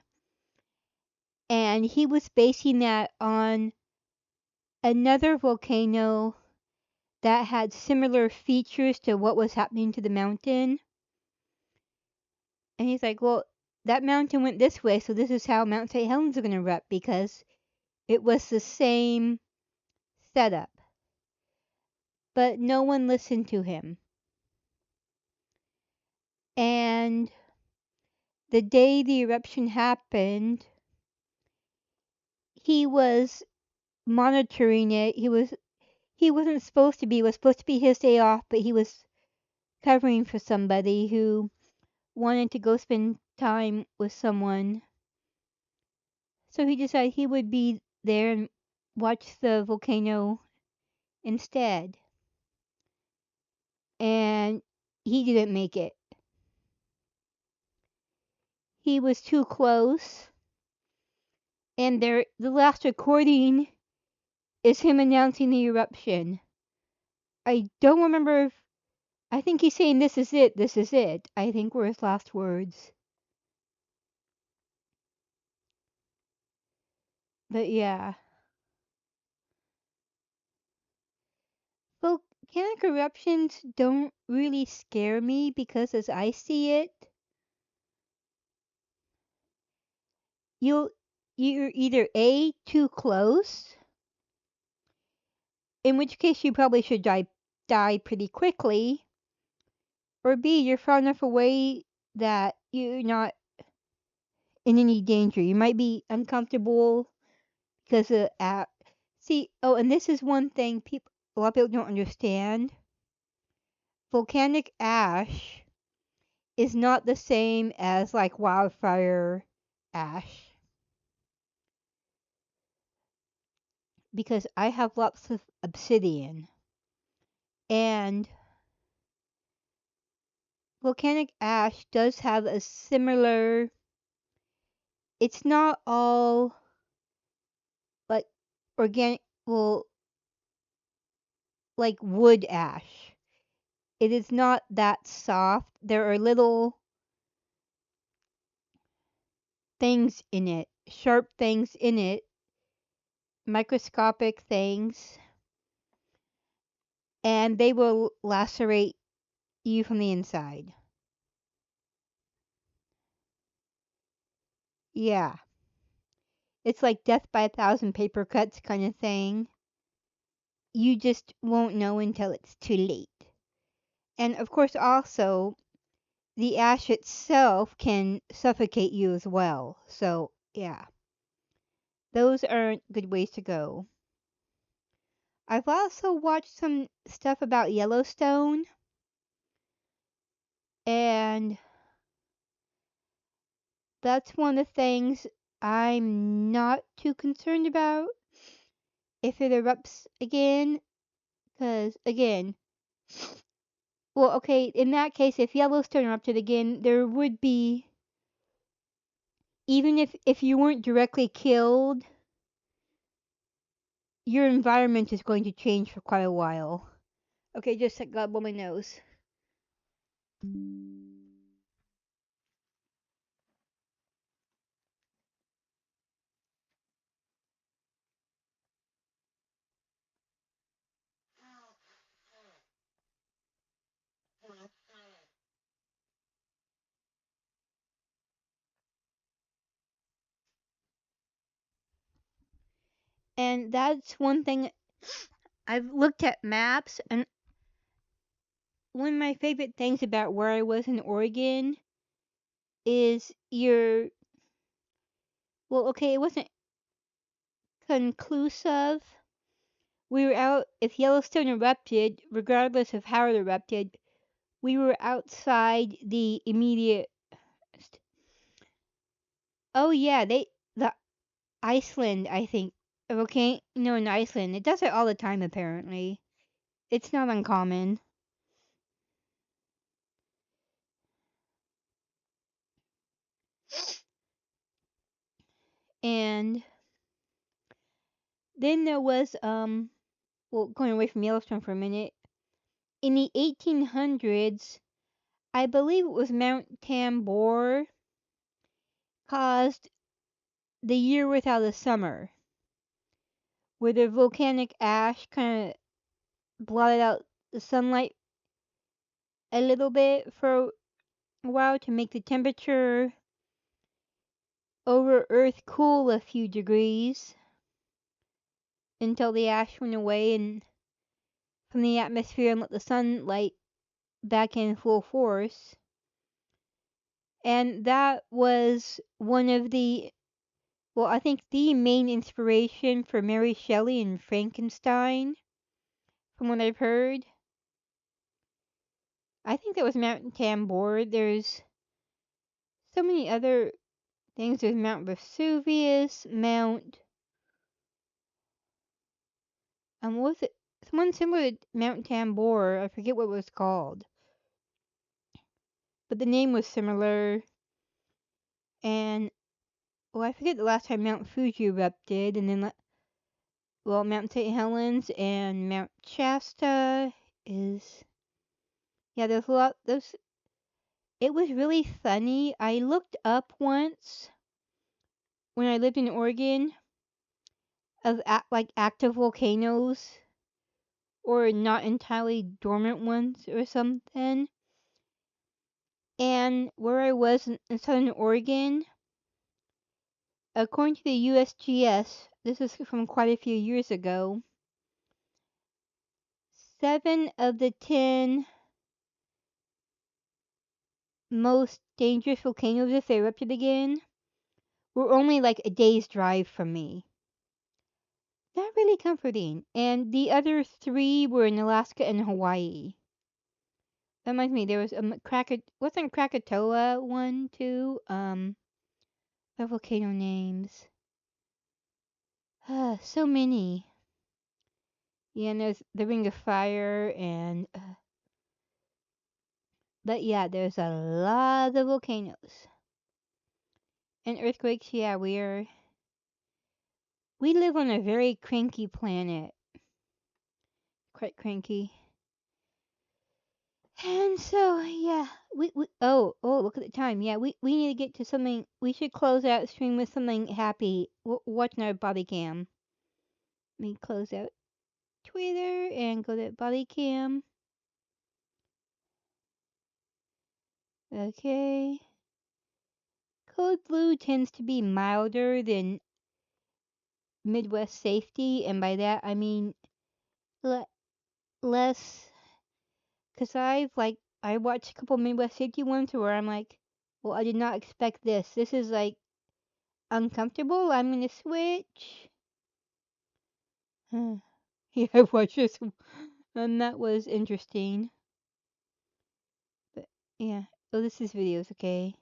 and he was basing that on another volcano that had similar features to what was happening to the mountain. And he's like, well, that mountain went this way, so this is how Mount St. Helens is going to erupt because it was the same setup. But no one listened to him. And the day the eruption happened, he was monitoring it. He wasn't supposed to be. It was supposed to be his day off, but he was covering for somebody who wanted to go spend time with someone. So he decided he would be there and watch the volcano instead. And he didn't make it. He was too close. And the last recording is him announcing the eruption. I don't remember if, I think he's saying this is it, this is it, I think were his last words. But yeah. Volcanic eruptions don't really scare me because as I see it, you're either A, too close, in which case you probably should die pretty quickly, or B, you're far enough away that you're not in any danger. You might be uncomfortable because of see, oh, and this is one thing a lot of people don't understand. Volcanic ash is not the same as like wildfire ash. Because I have lots of obsidian. And volcanic ash does have a similar, it's not all like organic, well, like wood ash. It is not that soft. There are little things in it, sharp things in it, microscopic things, and they will lacerate you from the inside. Yeah. It's like death by a thousand paper cuts kind of thing. You just won't know until it's too late. And of course, also, the ash itself can suffocate you as well. So, yeah, those aren't good ways to go. I've also watched some stuff about Yellowstone, and that's one of the things I'm not too concerned about if it erupts again. Because, again, well, okay, in that case, if Yellowstone erupted again, there would be, even if you weren't directly killed, your environment is going to change for quite a while. Okay, just a God blow my nose. And that's one thing, I've looked at maps, and one of my favorite things about where I was in Oregon is well, okay, it wasn't conclusive. We were out, if Yellowstone erupted, regardless of how it erupted, we were outside the immediate. Oh yeah, the Iceland, I think, a volcano in Iceland. It does it all the time apparently. It's not uncommon. And then there was well, going away from Yellowstone for a minute. In the 1800s, I believe it was Mount Tambor caused the year without a summer, where the volcanic ash kind of blotted out the sunlight a little bit for a while to make the temperature over Earth cool a few degrees until the ash went away and from the atmosphere and let the sunlight back in full force. And that was one of the, well, I think the main inspiration for Mary Shelley and Frankenstein, from what I've heard. I think that was Mount Tambor. There's so many other things. There's Mount Vesuvius, Mount, what was it? Someone similar to Mount Tambor. I forget what it was called, but the name was similar. And well, I forget the last time Mount Fuji erupted, and then well, Mount St. Helens and Mount Shasta is, yeah. There's a lot. Those. It was really funny. I looked up once when I lived in Oregon of like active volcanoes or not entirely dormant ones or something. And where I was in southern Oregon, according to the USGS, this is from quite a few years ago, 7 of the 10 most dangerous volcanoes, if they erupted again, were only like a day's drive from me. Not really comforting. And the other 3 were in Alaska and Hawaii. That reminds me, there was a wasn't Krakatoa one too? The volcano names. So many. Yeah, and there's the ring of fire, and but yeah, there's a lot of volcanoes and earthquakes. Yeah, we live on a very cranky planet, quite cranky. And so, yeah, we look at the time. Yeah, we need to get to something. We should close out stream with something happy. Watching our body cam. Let me close out Twitter and go to body cam. Okay. Code blue tends to be milder than Midwest safety, and by that I mean less. Cause I watched a couple Midwest safety ones where I'm like, well, I did not expect this. This is like uncomfortable. I'm gonna switch. Yeah, I watched this, and that was interesting. But yeah, oh, this is videos, okay.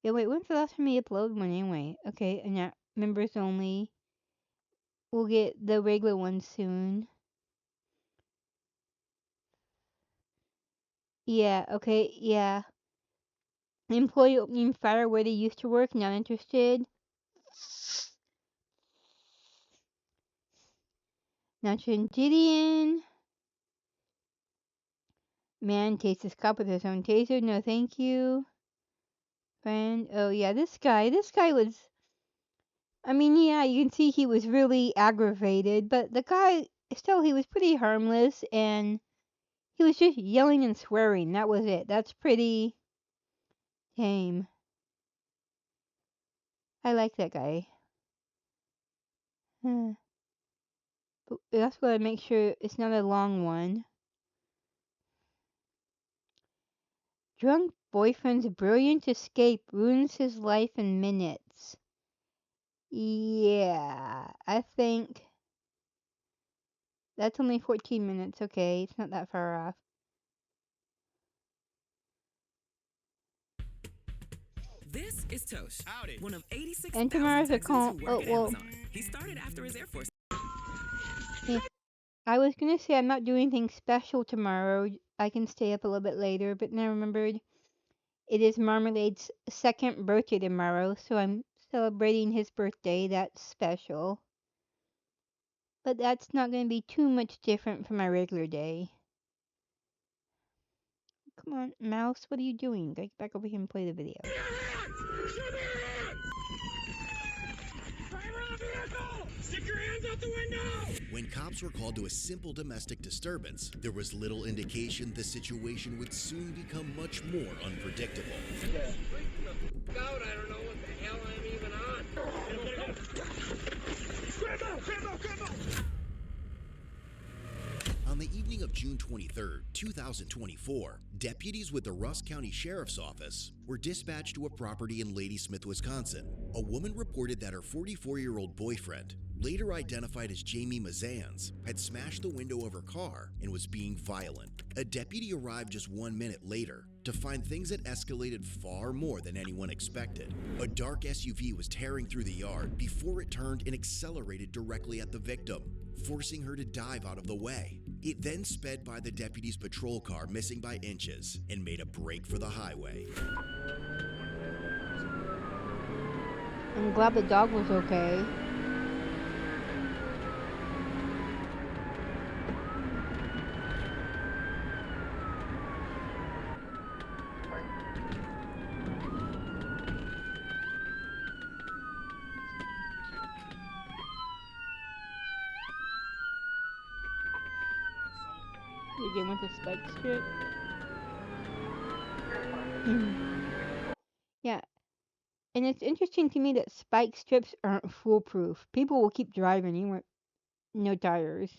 Yeah, wait, when's the last time we uploaded one anyway? Okay, and now members only. We'll get the regular one soon. Yeah, okay, yeah. Employee opening fire where they used to work, not interested. Nitrogen Gideon. Man tastes his cup with his own taser. No, thank you. Friend. Oh, yeah, this guy was. I mean, yeah, you can see he was really aggravated, but the guy, still, he was pretty harmless, and he was just yelling and swearing. That was it. That's pretty tame. I like that guy. But that's gotta make sure it's not a long one. Drunk boyfriend's brilliant escape ruins his life in minutes. Yeah, I think that's only 14 minutes. Okay, it's not that far off. This is Tosh, Howdy. one of 86,000 And tomorrow's a Texans call. who Oh, work at well, Amazon. He started after his Air Force. yeah. I was gonna say I'm not doing anything special tomorrow. I can stay up a little bit later, but then I remembered it is Marmalade's second birthday tomorrow, so I'm celebrating his birthday. That's special. But that's not gonna be too much different from my regular day. Come on, mouse, what are you doing? Get back over here and play the video. Stick your hands out the window! When cops were called to a simple domestic disturbance, there was little indication the situation would soon become much more unpredictable. God, I don't know what the hell I'm even on. Grandma! On the evening of June 23, 2024, deputies with the Rusk County Sheriff's Office were dispatched to a property in Ladysmith, Wisconsin. A woman reported that her 44-year-old boyfriend, later identified as Jamie Mazans, had smashed the window of her car and was being violent. A deputy arrived just 1 minute later to find things had escalated far more than anyone expected. A dark SUV was tearing through the yard before it turned and accelerated directly at the victim, forcing her to dive out of the way. It then sped by the deputy's patrol car, missing by inches, and made a break for the highway. I'm glad the dog was okay. Again with the spike strip. Yeah, and it's interesting to me that spike strips aren't foolproof. People will keep driving even with no tires.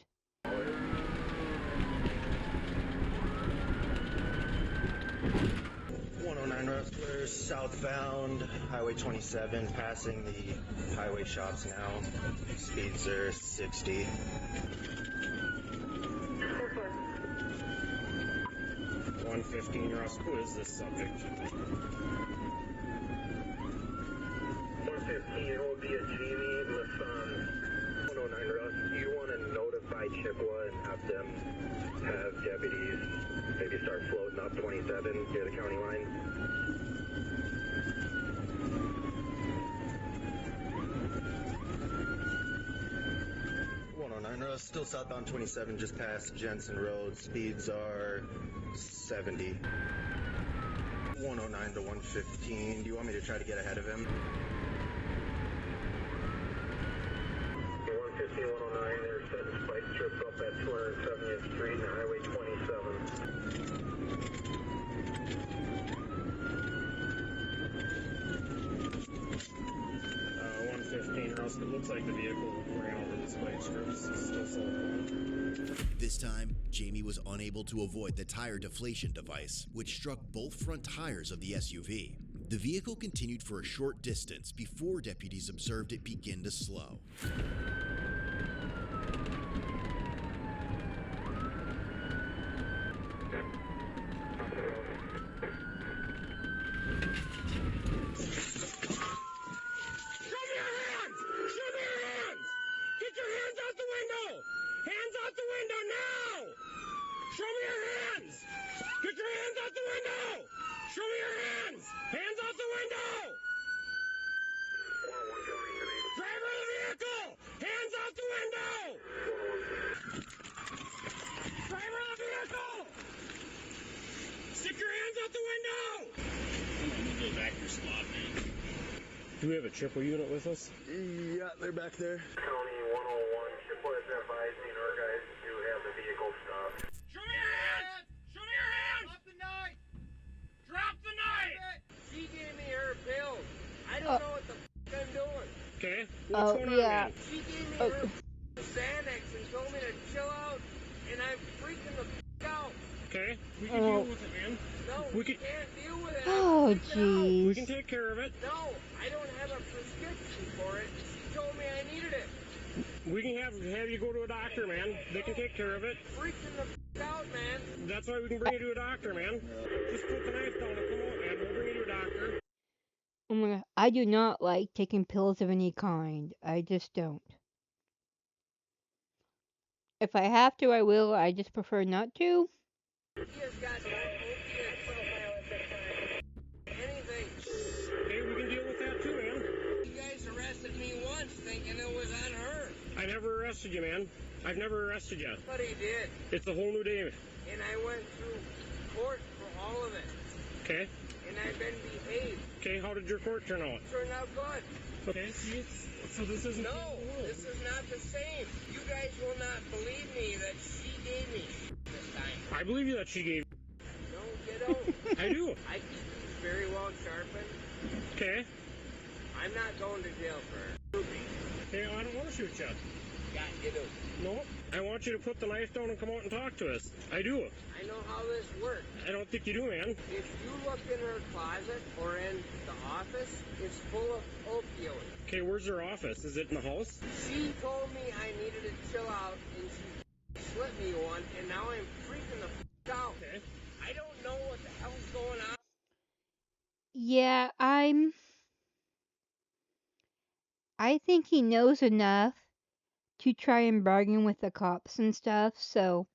109 Rustler, southbound, Highway 27, passing the highway shops now. Speeds are 60. 115 Rusk, who is this subject? 115, it will be a Jamie with 109 Rusk. Do you want to notify by Chippewa and have them have deputies maybe start floating up 27 near the county line. Still southbound 27, just past Jensen Road. Speeds are 70. 109 to 115. Do you want me to try to get ahead of him? 115, 109, they're setting spike strips up at 270th Street and Highway 27. 115, Russ, it looks like the vehicle ran over the spike strips. It's still southbound. This time, Jamie was unable to avoid the tire deflation device, which struck both front tires of the SUV. The vehicle continued for a short distance before deputies observed it begin to slow. Do we have a Chippewa unit with us? Yeah, they're back there. County 101, Chippewa is advising our guys to have the vehicle stopped. Show me your hands! Show me your hands! Drop the knife! Drop the knife! She gave me her pills. I don't know what the I'm doing. Okay, what's going on, man? She gave me her Xanax and told me to chill out, and I'm freaking the out. Okay, we can deal with it, man. No, we can't deal with it. Oh, jeez. We can take care of it. No, I don't have a prescription for it. She told me I needed it. We can have you go to a doctor, man. They can take care of it. Freaking the out, man. That's why we can bring you to a doctor, man. Just put the knife down and come out, man. We'll bring you to a doctor. Oh my God. I do not like taking pills of any kind. I just don't. If I have to, I will. I just prefer not to. He has got no opiate profile at that time. Anything. Hey, we can deal with that too, man. You guys arrested me once thinking it was on her. I never arrested you, man. I've never arrested you. But he did. It's a whole new day. And I went through court for all of it. Okay. And I've been behaved. Okay, how did your court turn out? Turned out good. Okay, see, so this isn't... No, this is not the same. You guys will not believe me that she gave me this time. I believe you that she gave... No, you don't. I do. I keep these very well sharpened. Okay. I'm not going to jail for her. Hey, I don't want to shoot you. Yeah, you do. No, I want you to put the knife down and come out and talk to us. I do. I know how this works. I don't think you do, man. If you look in her closet or in the office, it's full of opioids. Okay, where's her office? Is it in the house? She told me I needed to chill out, and she slipped me one, and now I'm freaking the out. Okay. I don't know what the hell's going on. Yeah, I think he knows enough to try and bargain with the cops and stuff, so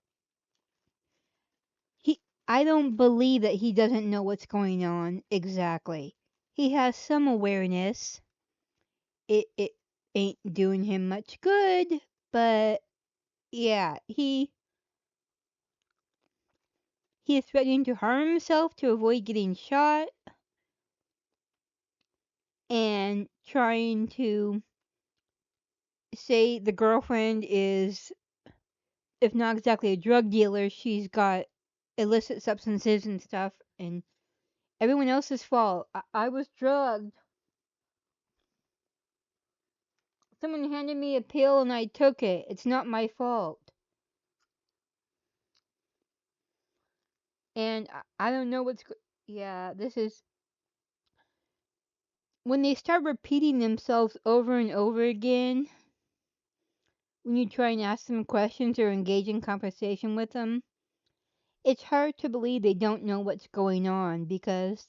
I don't believe that he doesn't know what's going on exactly. He has some awareness. It ain't doing him much good, but yeah, he is threatening to harm himself to avoid getting shot and trying to say the girlfriend is, if not exactly a drug dealer, she's got illicit substances and stuff, and everyone else's fault. I was drugged. Someone handed me a pill and I took it. It's not my fault. And I don't know yeah, this is... When they start repeating themselves over and over again, when you try and ask them questions or engage in conversation with them, it's hard to believe they don't know what's going on, because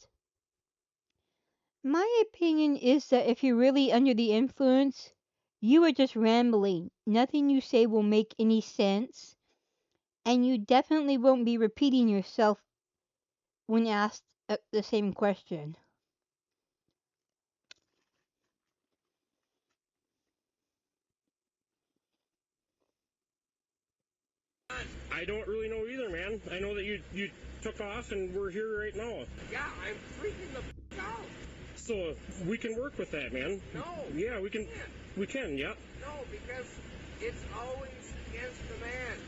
my opinion is that if you're really under the influence, You are just rambling. Nothing you say will make any sense, and you definitely won't be repeating yourself when asked the same question. I don't really know either, man. I know that you took off and we're here right now. Yeah, I'm freaking the f out. So we can work with that, man. No. Yeah, we can. We can, yeah. No, because it's always against the man.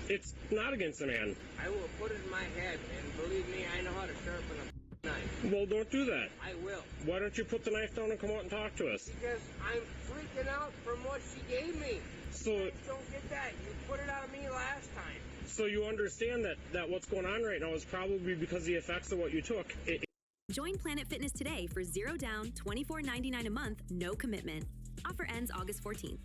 It's not against the man. I will put it in my head, and believe me, I know how to sharpen a knife. Well, don't do that. I will. Why don't you put the knife down and come out and talk to us? Because I'm freaking out from what she gave me. So You don't get that. You put it on me last time. So you understand that what's going on right now is probably because of the effects of what you took. Join Planet Fitness today for 0 down, $24.99 a month, no commitment. Offer ends August 14th.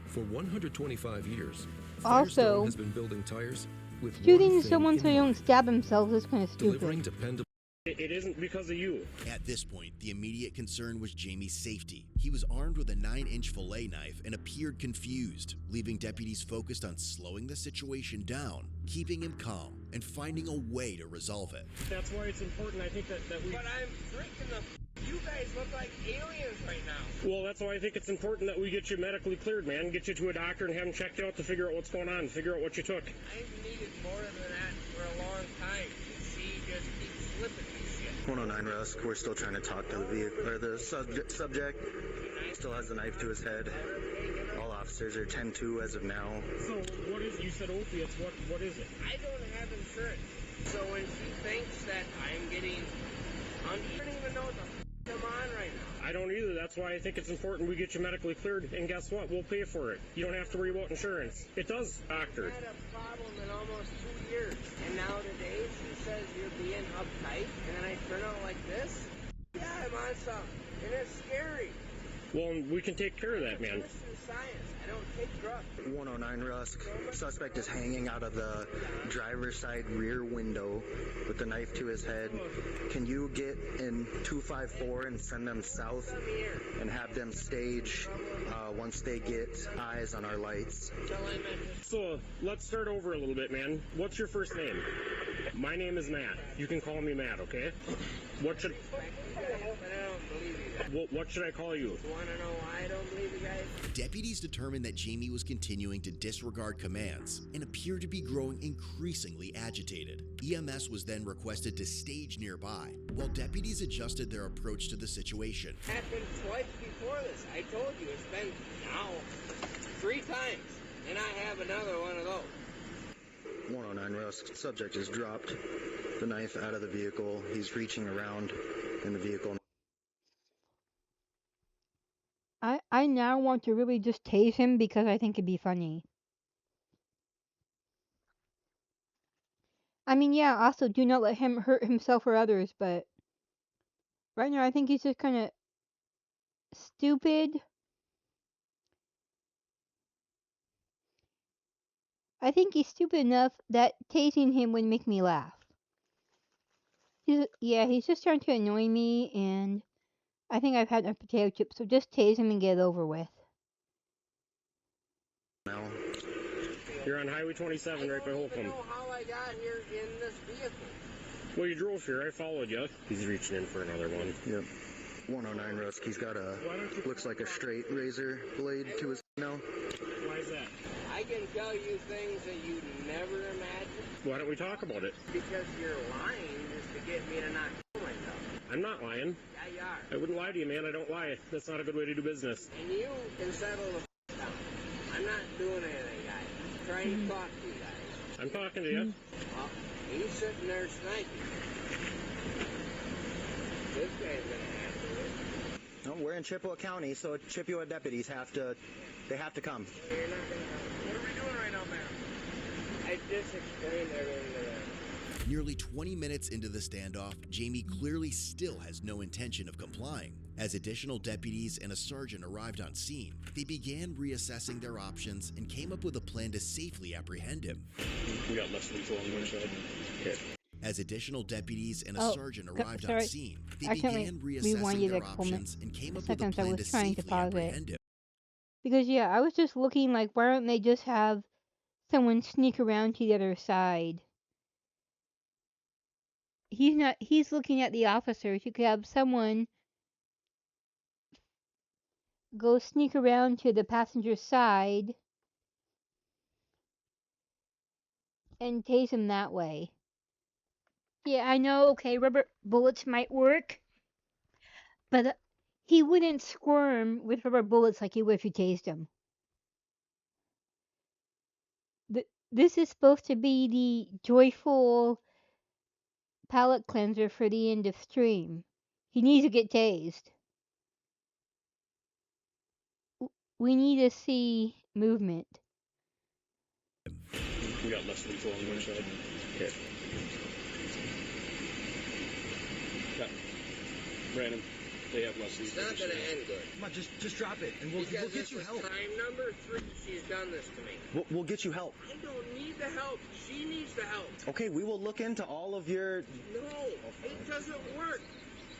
For 125 years, Also, Firestone has been building tires with shooting one thing someone in so they mind, don't stab themselves is kind of delivering stupid. dependable. It isn't because of you. At this point, the immediate concern was Jamie's safety. He was armed with a 9-inch fillet knife and appeared confused, leaving deputies focused on slowing the situation down, keeping him calm, and finding a way to resolve it. That's why it's important, I think, that we... But I'm freaking the you guys look like aliens right now. Well, that's why I think it's important that we get you medically cleared, man. Get you to a doctor and have him checked out to figure out what's going on, figure out what you took. I've needed more than that for a long time. And she just keeps slipping me shit. 109 Rusk, we're still trying to talk to the vehicle, or the subject. Still has the knife to his head. All officers are 10-2 as of now. So, what is, you said opiates, what is it? I don't have insurance. So when she thinks that I'm getting, I don't even know what the f I'm on right now. I don't either. That's why I think it's important we get you medically cleared. And guess what? We'll pay for it. You don't have to worry about insurance. It does, doctor. I've had a problem in almost 2 years. And now today she says you're being uptight. And then I turn out like this. Yeah, I'm on something. And it's scary. Well, we can take care of that, man. Listen to science. I don't take drugs. 109 Rusk, suspect is hanging out of the driver's side rear window with the knife to his head. Can you get in 254 and send them south and have them stage once they get eyes on our lights? So, let's start over a little bit, man. What's your first name? My name is Matt. You can call me Matt, okay? What should... What should I call you? You want to know why I don't believe you guys? Deputies determined that Jamie was continuing to disregard commands and appeared to be growing increasingly agitated. EMS was then requested to stage nearby, while deputies adjusted their approach to the situation. It happened twice before this. I told you it's been now 3 times, and I have another one of those. 109 Rusk, subject has dropped the knife out of the vehicle. He's reaching around in the vehicle. I now want to really just tase him because I think it'd be funny. I mean, yeah, also do not let him hurt himself or others, but right now I think he's just kind of stupid. I think he's stupid enough that tasing him would make me laugh. He's just trying to annoy me, and I think I've had enough potato chips, so just tase him and get it over with. You're on Highway 27 right by Holcomb. I don't even know how I got here in this vehicle. Well, you drove here. I followed you. He's reaching in for another one. Yep. 109 Rusk, he's got a, looks like a straight razor blade to his now. Why is that? I can tell you things that you'd never imagine. Why don't we talk about it? Because you're lying just to get me to not kill myself. I'm not lying. Yeah, you are. I wouldn't lie to you, man. I don't lie. That's not a good way to do business. And you can settle the down. I'm not doing anything, guys. I'm trying to talk to you guys. I'm talking to you. Well, he's sitting there sniping. This guy's gonna handle it. No, we're in Chippewa County, so Chippewa deputies have to come. You're not gonna. What are we doing right now, man? I just explained everything to them. Nearly 20 minutes into the standoff, Jamie clearly still has no intention of complying. As additional deputies and a sergeant arrived on scene, they began reassessing their options and came up with a plan to safely apprehend him. We got less lethal on one side. Okay. As additional deputies and a sergeant arrived on scene, they Actually, began reassessing their options and came up with a plan to safely apprehend him. Because yeah, I was just looking like, why don't they just have someone sneak around to the other side? He's not. He's looking at the officers. You could have someone go sneak around to the passenger side and tase him that way. Yeah, I know. Okay, rubber bullets might work, but he wouldn't squirm with rubber bullets like he would if you tased him. This is supposed to be the joyful palate cleanser for the end of stream. He needs to get tased. We need to see movement. We got less lethal on one side. Okay. Yeah. Brandon, they have less lethal. It's not gonna end good. Come on, just drop it, and we'll get you help. Time number 3, she's done this to me. We'll get you help. I don't need the help. She needs the help. Okay, we will look into all of your... No, it doesn't work.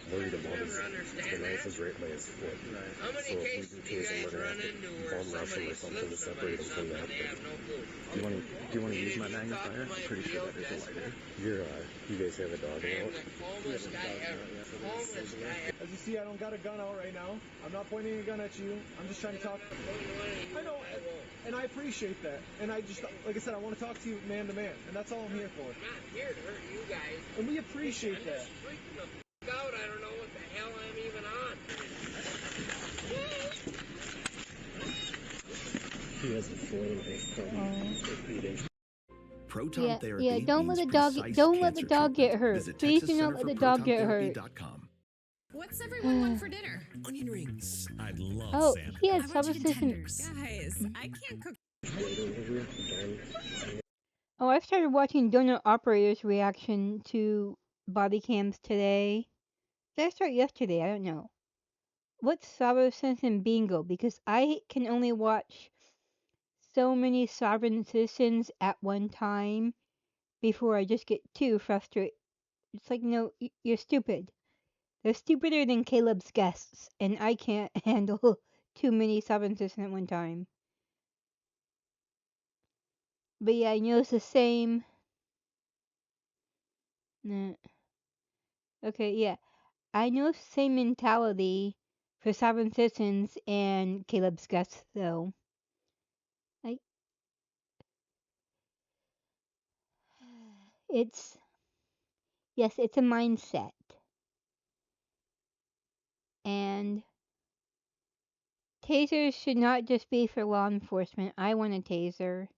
Worried about Never understand the knife that. is right by his foot. Right. How many So cases if do we you tase him, guys we're gonna run have into to where bum rush somebody him or something to slips separate him from something that. they have no clue? Do you want to use my magnifier? I'm pretty sure that is a lighter. You guys have a dog I am out? the calmest guy ever. Calmest guy ever. As you see, I don't got a gun out right now. I'm not pointing a gun at you. I'm just trying to talk. I know, and I appreciate that. And I just, like I said, I want to talk to you man to man, and that's all I'm here for. I'm not here to hurt you guys. And we appreciate that. I'm just freaking the f*** out. I don't know what the hell I'm even on. He has a flame knife. Proton therapy Yeah, don't let means the dog precise don't let the cancer dog get treatment. hurt. Visit Please Texas do not Center let for the dog get hurt. ProtonTherapy.com. What's everyone want for dinner? Onion rings. I love Oh, salmon. he has How about summer chicken system. tenders? Guys, I can't cook. Oh, I started watching donut operators' reaction to body cams today. Did I start yesterday? I don't know. What's Sovereign Citizen Bingo? Because I can only watch so many sovereign citizens at one time before I just get too frustrated. It's like, no, you're stupid. They're stupider than Caleb's guests, and I can't handle too many sovereign citizens at one time. But yeah, I know it's the same. Nah. Okay, yeah. I know it's the same mentality for sovereign citizens and Caleb's guests, though. Like, yes, it's a mindset. And tasers should not just be for law enforcement. I want a taser.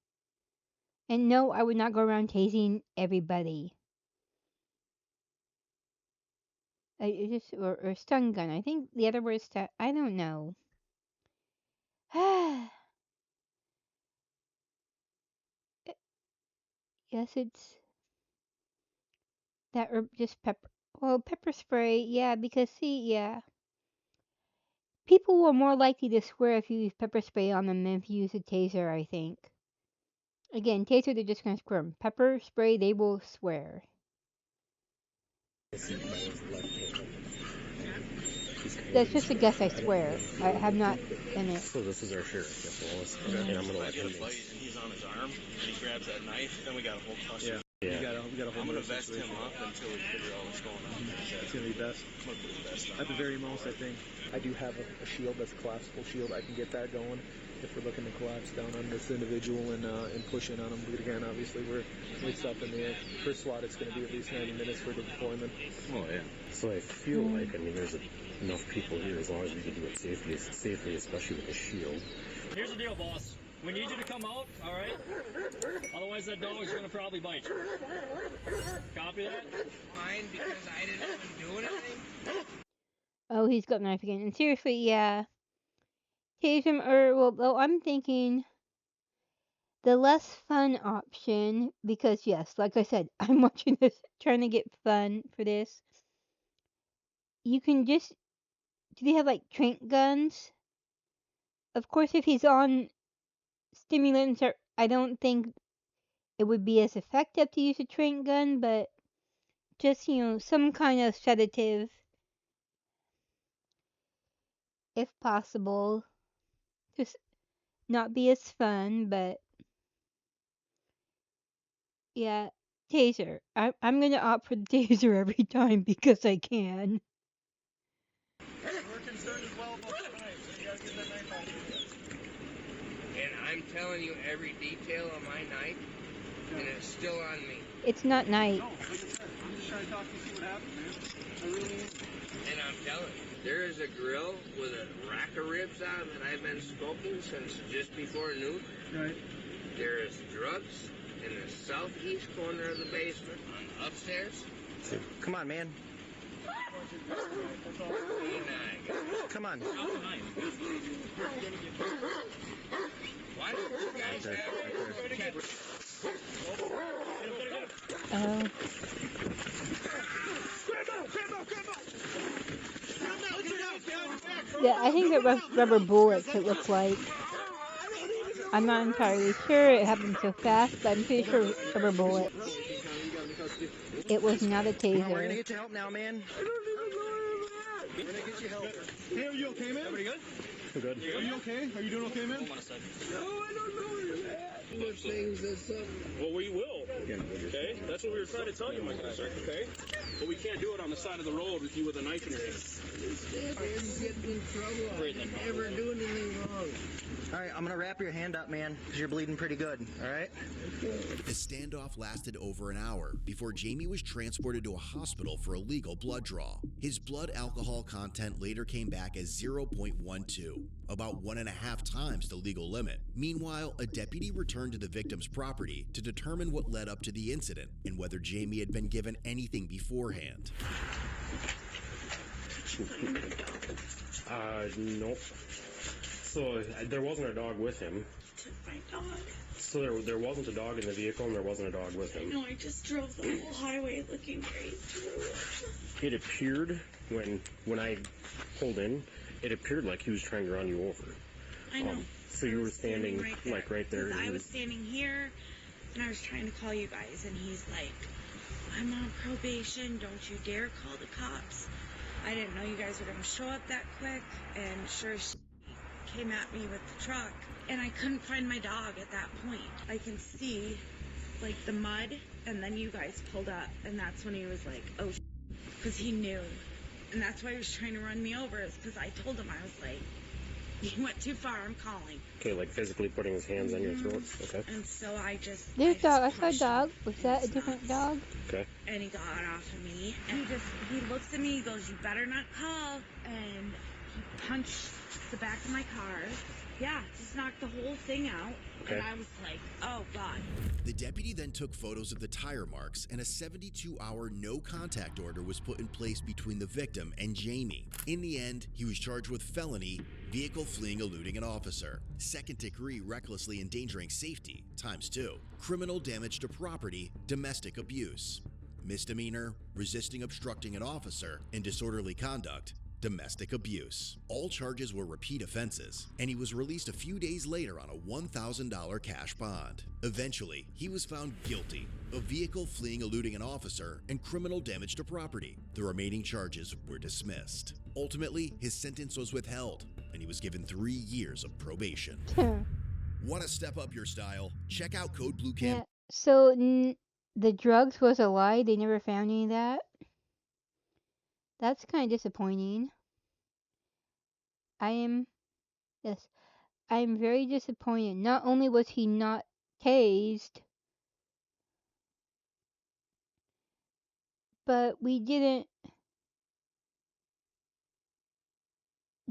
And no, I would not go around tasing everybody. Or stun gun. I think the other word is stun. I don't know. Yes, it's that or just pepper. Well, pepper spray, yeah, because see, yeah. People were more likely to swear if you use pepper spray on them than if you use a taser, I think. Again, taser, they're just gonna squirm. Pepper spray, they will swear. That's just a guess, I swear. I have not done it. So this is our sheriff, Jeff Wallace, and I'm gonna let him. He's on his arm, and he grabs that knife, then we got a whole cluster. Yeah. We got a whole I'm gonna other vest him situation. up until we figure out what's going on. It's gonna be best. I'm gonna put his vest on. At the very most, I think. I do have a shield that's a collapsible shield. I can get that going if we're looking to collapse down on this individual and push in on him. But again, obviously, it's up in the air. For SWAT, it's going to be at least 90 minutes for the deployment. Oh yeah. So I feel like there's enough people here as long as we can do it safely, especially with a shield. Here's the deal, boss. We need you to come out, all right? Otherwise, that dog is going to probably bite you. Copy that? Fine, because I didn't even do anything. Oh, he's got knife again. And seriously, yeah. Tase him, or, well, I'm thinking the less fun option, because yes, like I said, I'm watching this, trying to get fun for this. You can just, do they have like trank guns? Of course, if he's on stimulants, I don't think it would be as effective to use a trank gun, but just, some kind of sedative, if possible. Just not be as fun, but yeah, taser. I'm gonna opt for the taser every time because I can. We're concerned as well about the knife. So you gotta get that knife out of here. And I'm telling you every detail of my knife, and it's still on me. It's not night. No, like I said, I'm just trying to talk to you, see what happens, man. I really am. And I'm telling you, there is a grill with a rack of ribs on that I've been smoking since just before noon. Right. There is drugs in the southeast corner of the basement, on the upstairs. Come on, man. Come on. Why don't you guys have Oh. Yeah, I think it was rubber bullets, it looked like. I'm not entirely sure it happened so fast, but I'm pretty sure rubber bullets. It was not a Come on, we're gonna taser. get you help now, man. We're gonna get you help. Hey, are you okay, man? Everybody good? We're good. Are you okay? Are you doing okay, man? Hold on a second. No, I don't know where you're at. What things is something? Well, we will. Okay? That's what we were trying to tell you, my guy. Okay? But we can't do it on the side of the road with you with a knife in your hand. Everybody's getting in trouble. I never do anything wrong. All right, I'm gonna wrap your hand up, man, because you're bleeding pretty good. All right? The standoff lasted over an hour before Jamie was transported to a hospital for a legal blood draw. His blood alcohol content later came back as 0.12, about 1.5 times the legal limit. Meanwhile, a deputy returned to the victim's property to determine what led up to the incident and whether Jamie had been given anything beforehand. Nope. So there wasn't a dog with him. Took my dog. So there wasn't a dog in the vehicle and there wasn't a dog with him. No, I just drove the whole highway looking right through it. It appeared when I pulled in, it appeared like he was trying to run you over. I know. So you were standing right there. I was standing here, and I was trying to call you guys, and he's like, I'm on probation, don't you dare call the cops. I didn't know you guys were going to show up that quick, and sure as came at me with the truck, and I couldn't find my dog at that point. I can see, like, the mud, and then you guys pulled up, and that's when he was like, oh, because he knew. And that's why he was trying to run me over, is because I told him, I was like, you went too far, I'm calling. Okay, like physically putting his hands on your throat. Okay. And so I just... There's dog. I saw a dog. Was that a different dog? Okay. And he got off of me, and he looks at me, he goes, you better not call. And he punched the back of my car. Yeah, just knocked the whole thing out. Okay. And I was like, oh, God. The deputy then took photos of the tire marks, and a 72-hour no-contact order was put in place between the victim and Jamie. In the end, he was charged with felony, vehicle fleeing eluding an officer, second-degree recklessly endangering safety, ×2, criminal damage to property, domestic abuse, misdemeanor, resisting obstructing an officer, and disorderly conduct, domestic abuse. All charges were repeat offenses, and he was released a few days later on a $1,000 cash bond. Eventually, he was found guilty of vehicle fleeing eluding an officer and criminal damage to property. The remaining charges were dismissed. Ultimately, his sentence was withheld, and he was given 3 years of probation. Want to step up your style? Check out Code Blue Cam. Yeah. So the drugs was a lie. They never found any of that. That's kind of disappointing. I'm very disappointed. Not only was he not tased, but we didn't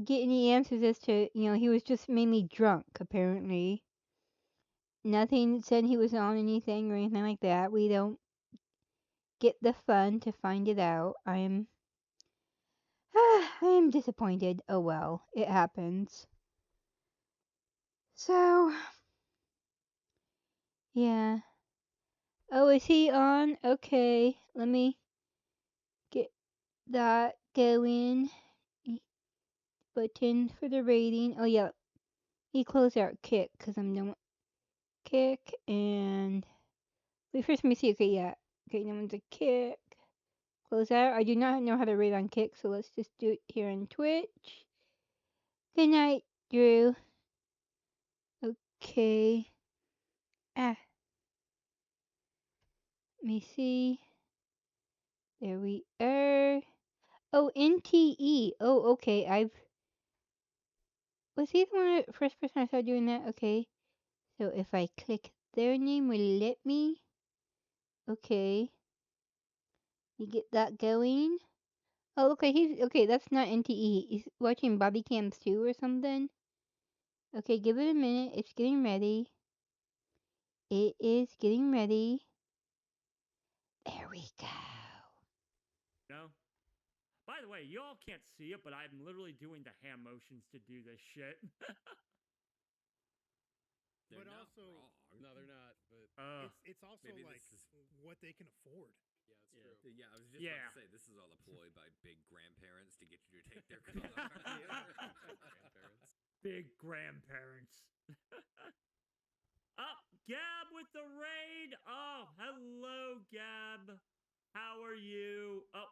get any answers as to, he was just mainly drunk, apparently. Nothing said he was on anything or anything like that. We don't get the fun to find it out. I am disappointed. Oh well, it happens. So, yeah. Oh, is he on? Okay, let me get that going. Button for the rating. Oh yeah, he closed out kick because I'm done with kick and wait first. Let me see. Okay, yeah. Okay, no one's a kick. Close out. I do not know how to rate on kick, so let's just do it here on Twitch. Good night, Drew. Okay. Ah. Let me see. There we are. Oh, NTE. Oh, okay. Was he the one first person I saw doing that? Okay. So if I click their name, will it let me? Okay. You get that going. Oh, okay. Okay. That's not NTE. He's watching Bobby Cams 2 or something. Okay, give it a minute. It's getting ready. It is getting ready. There we go. No. By the way, you all can't see it, but I'm literally doing the hand motions to do this shit. They're not wrong. No, they're not. But it's also like what they can afford. Yeah, it's true. Yeah, I was just about to say this is all a ploy by big grandparents to get you to take their car. Grandparents. Big grandparents. Oh, Gab with the raid. Oh, hello, Gab. How are you? Oh,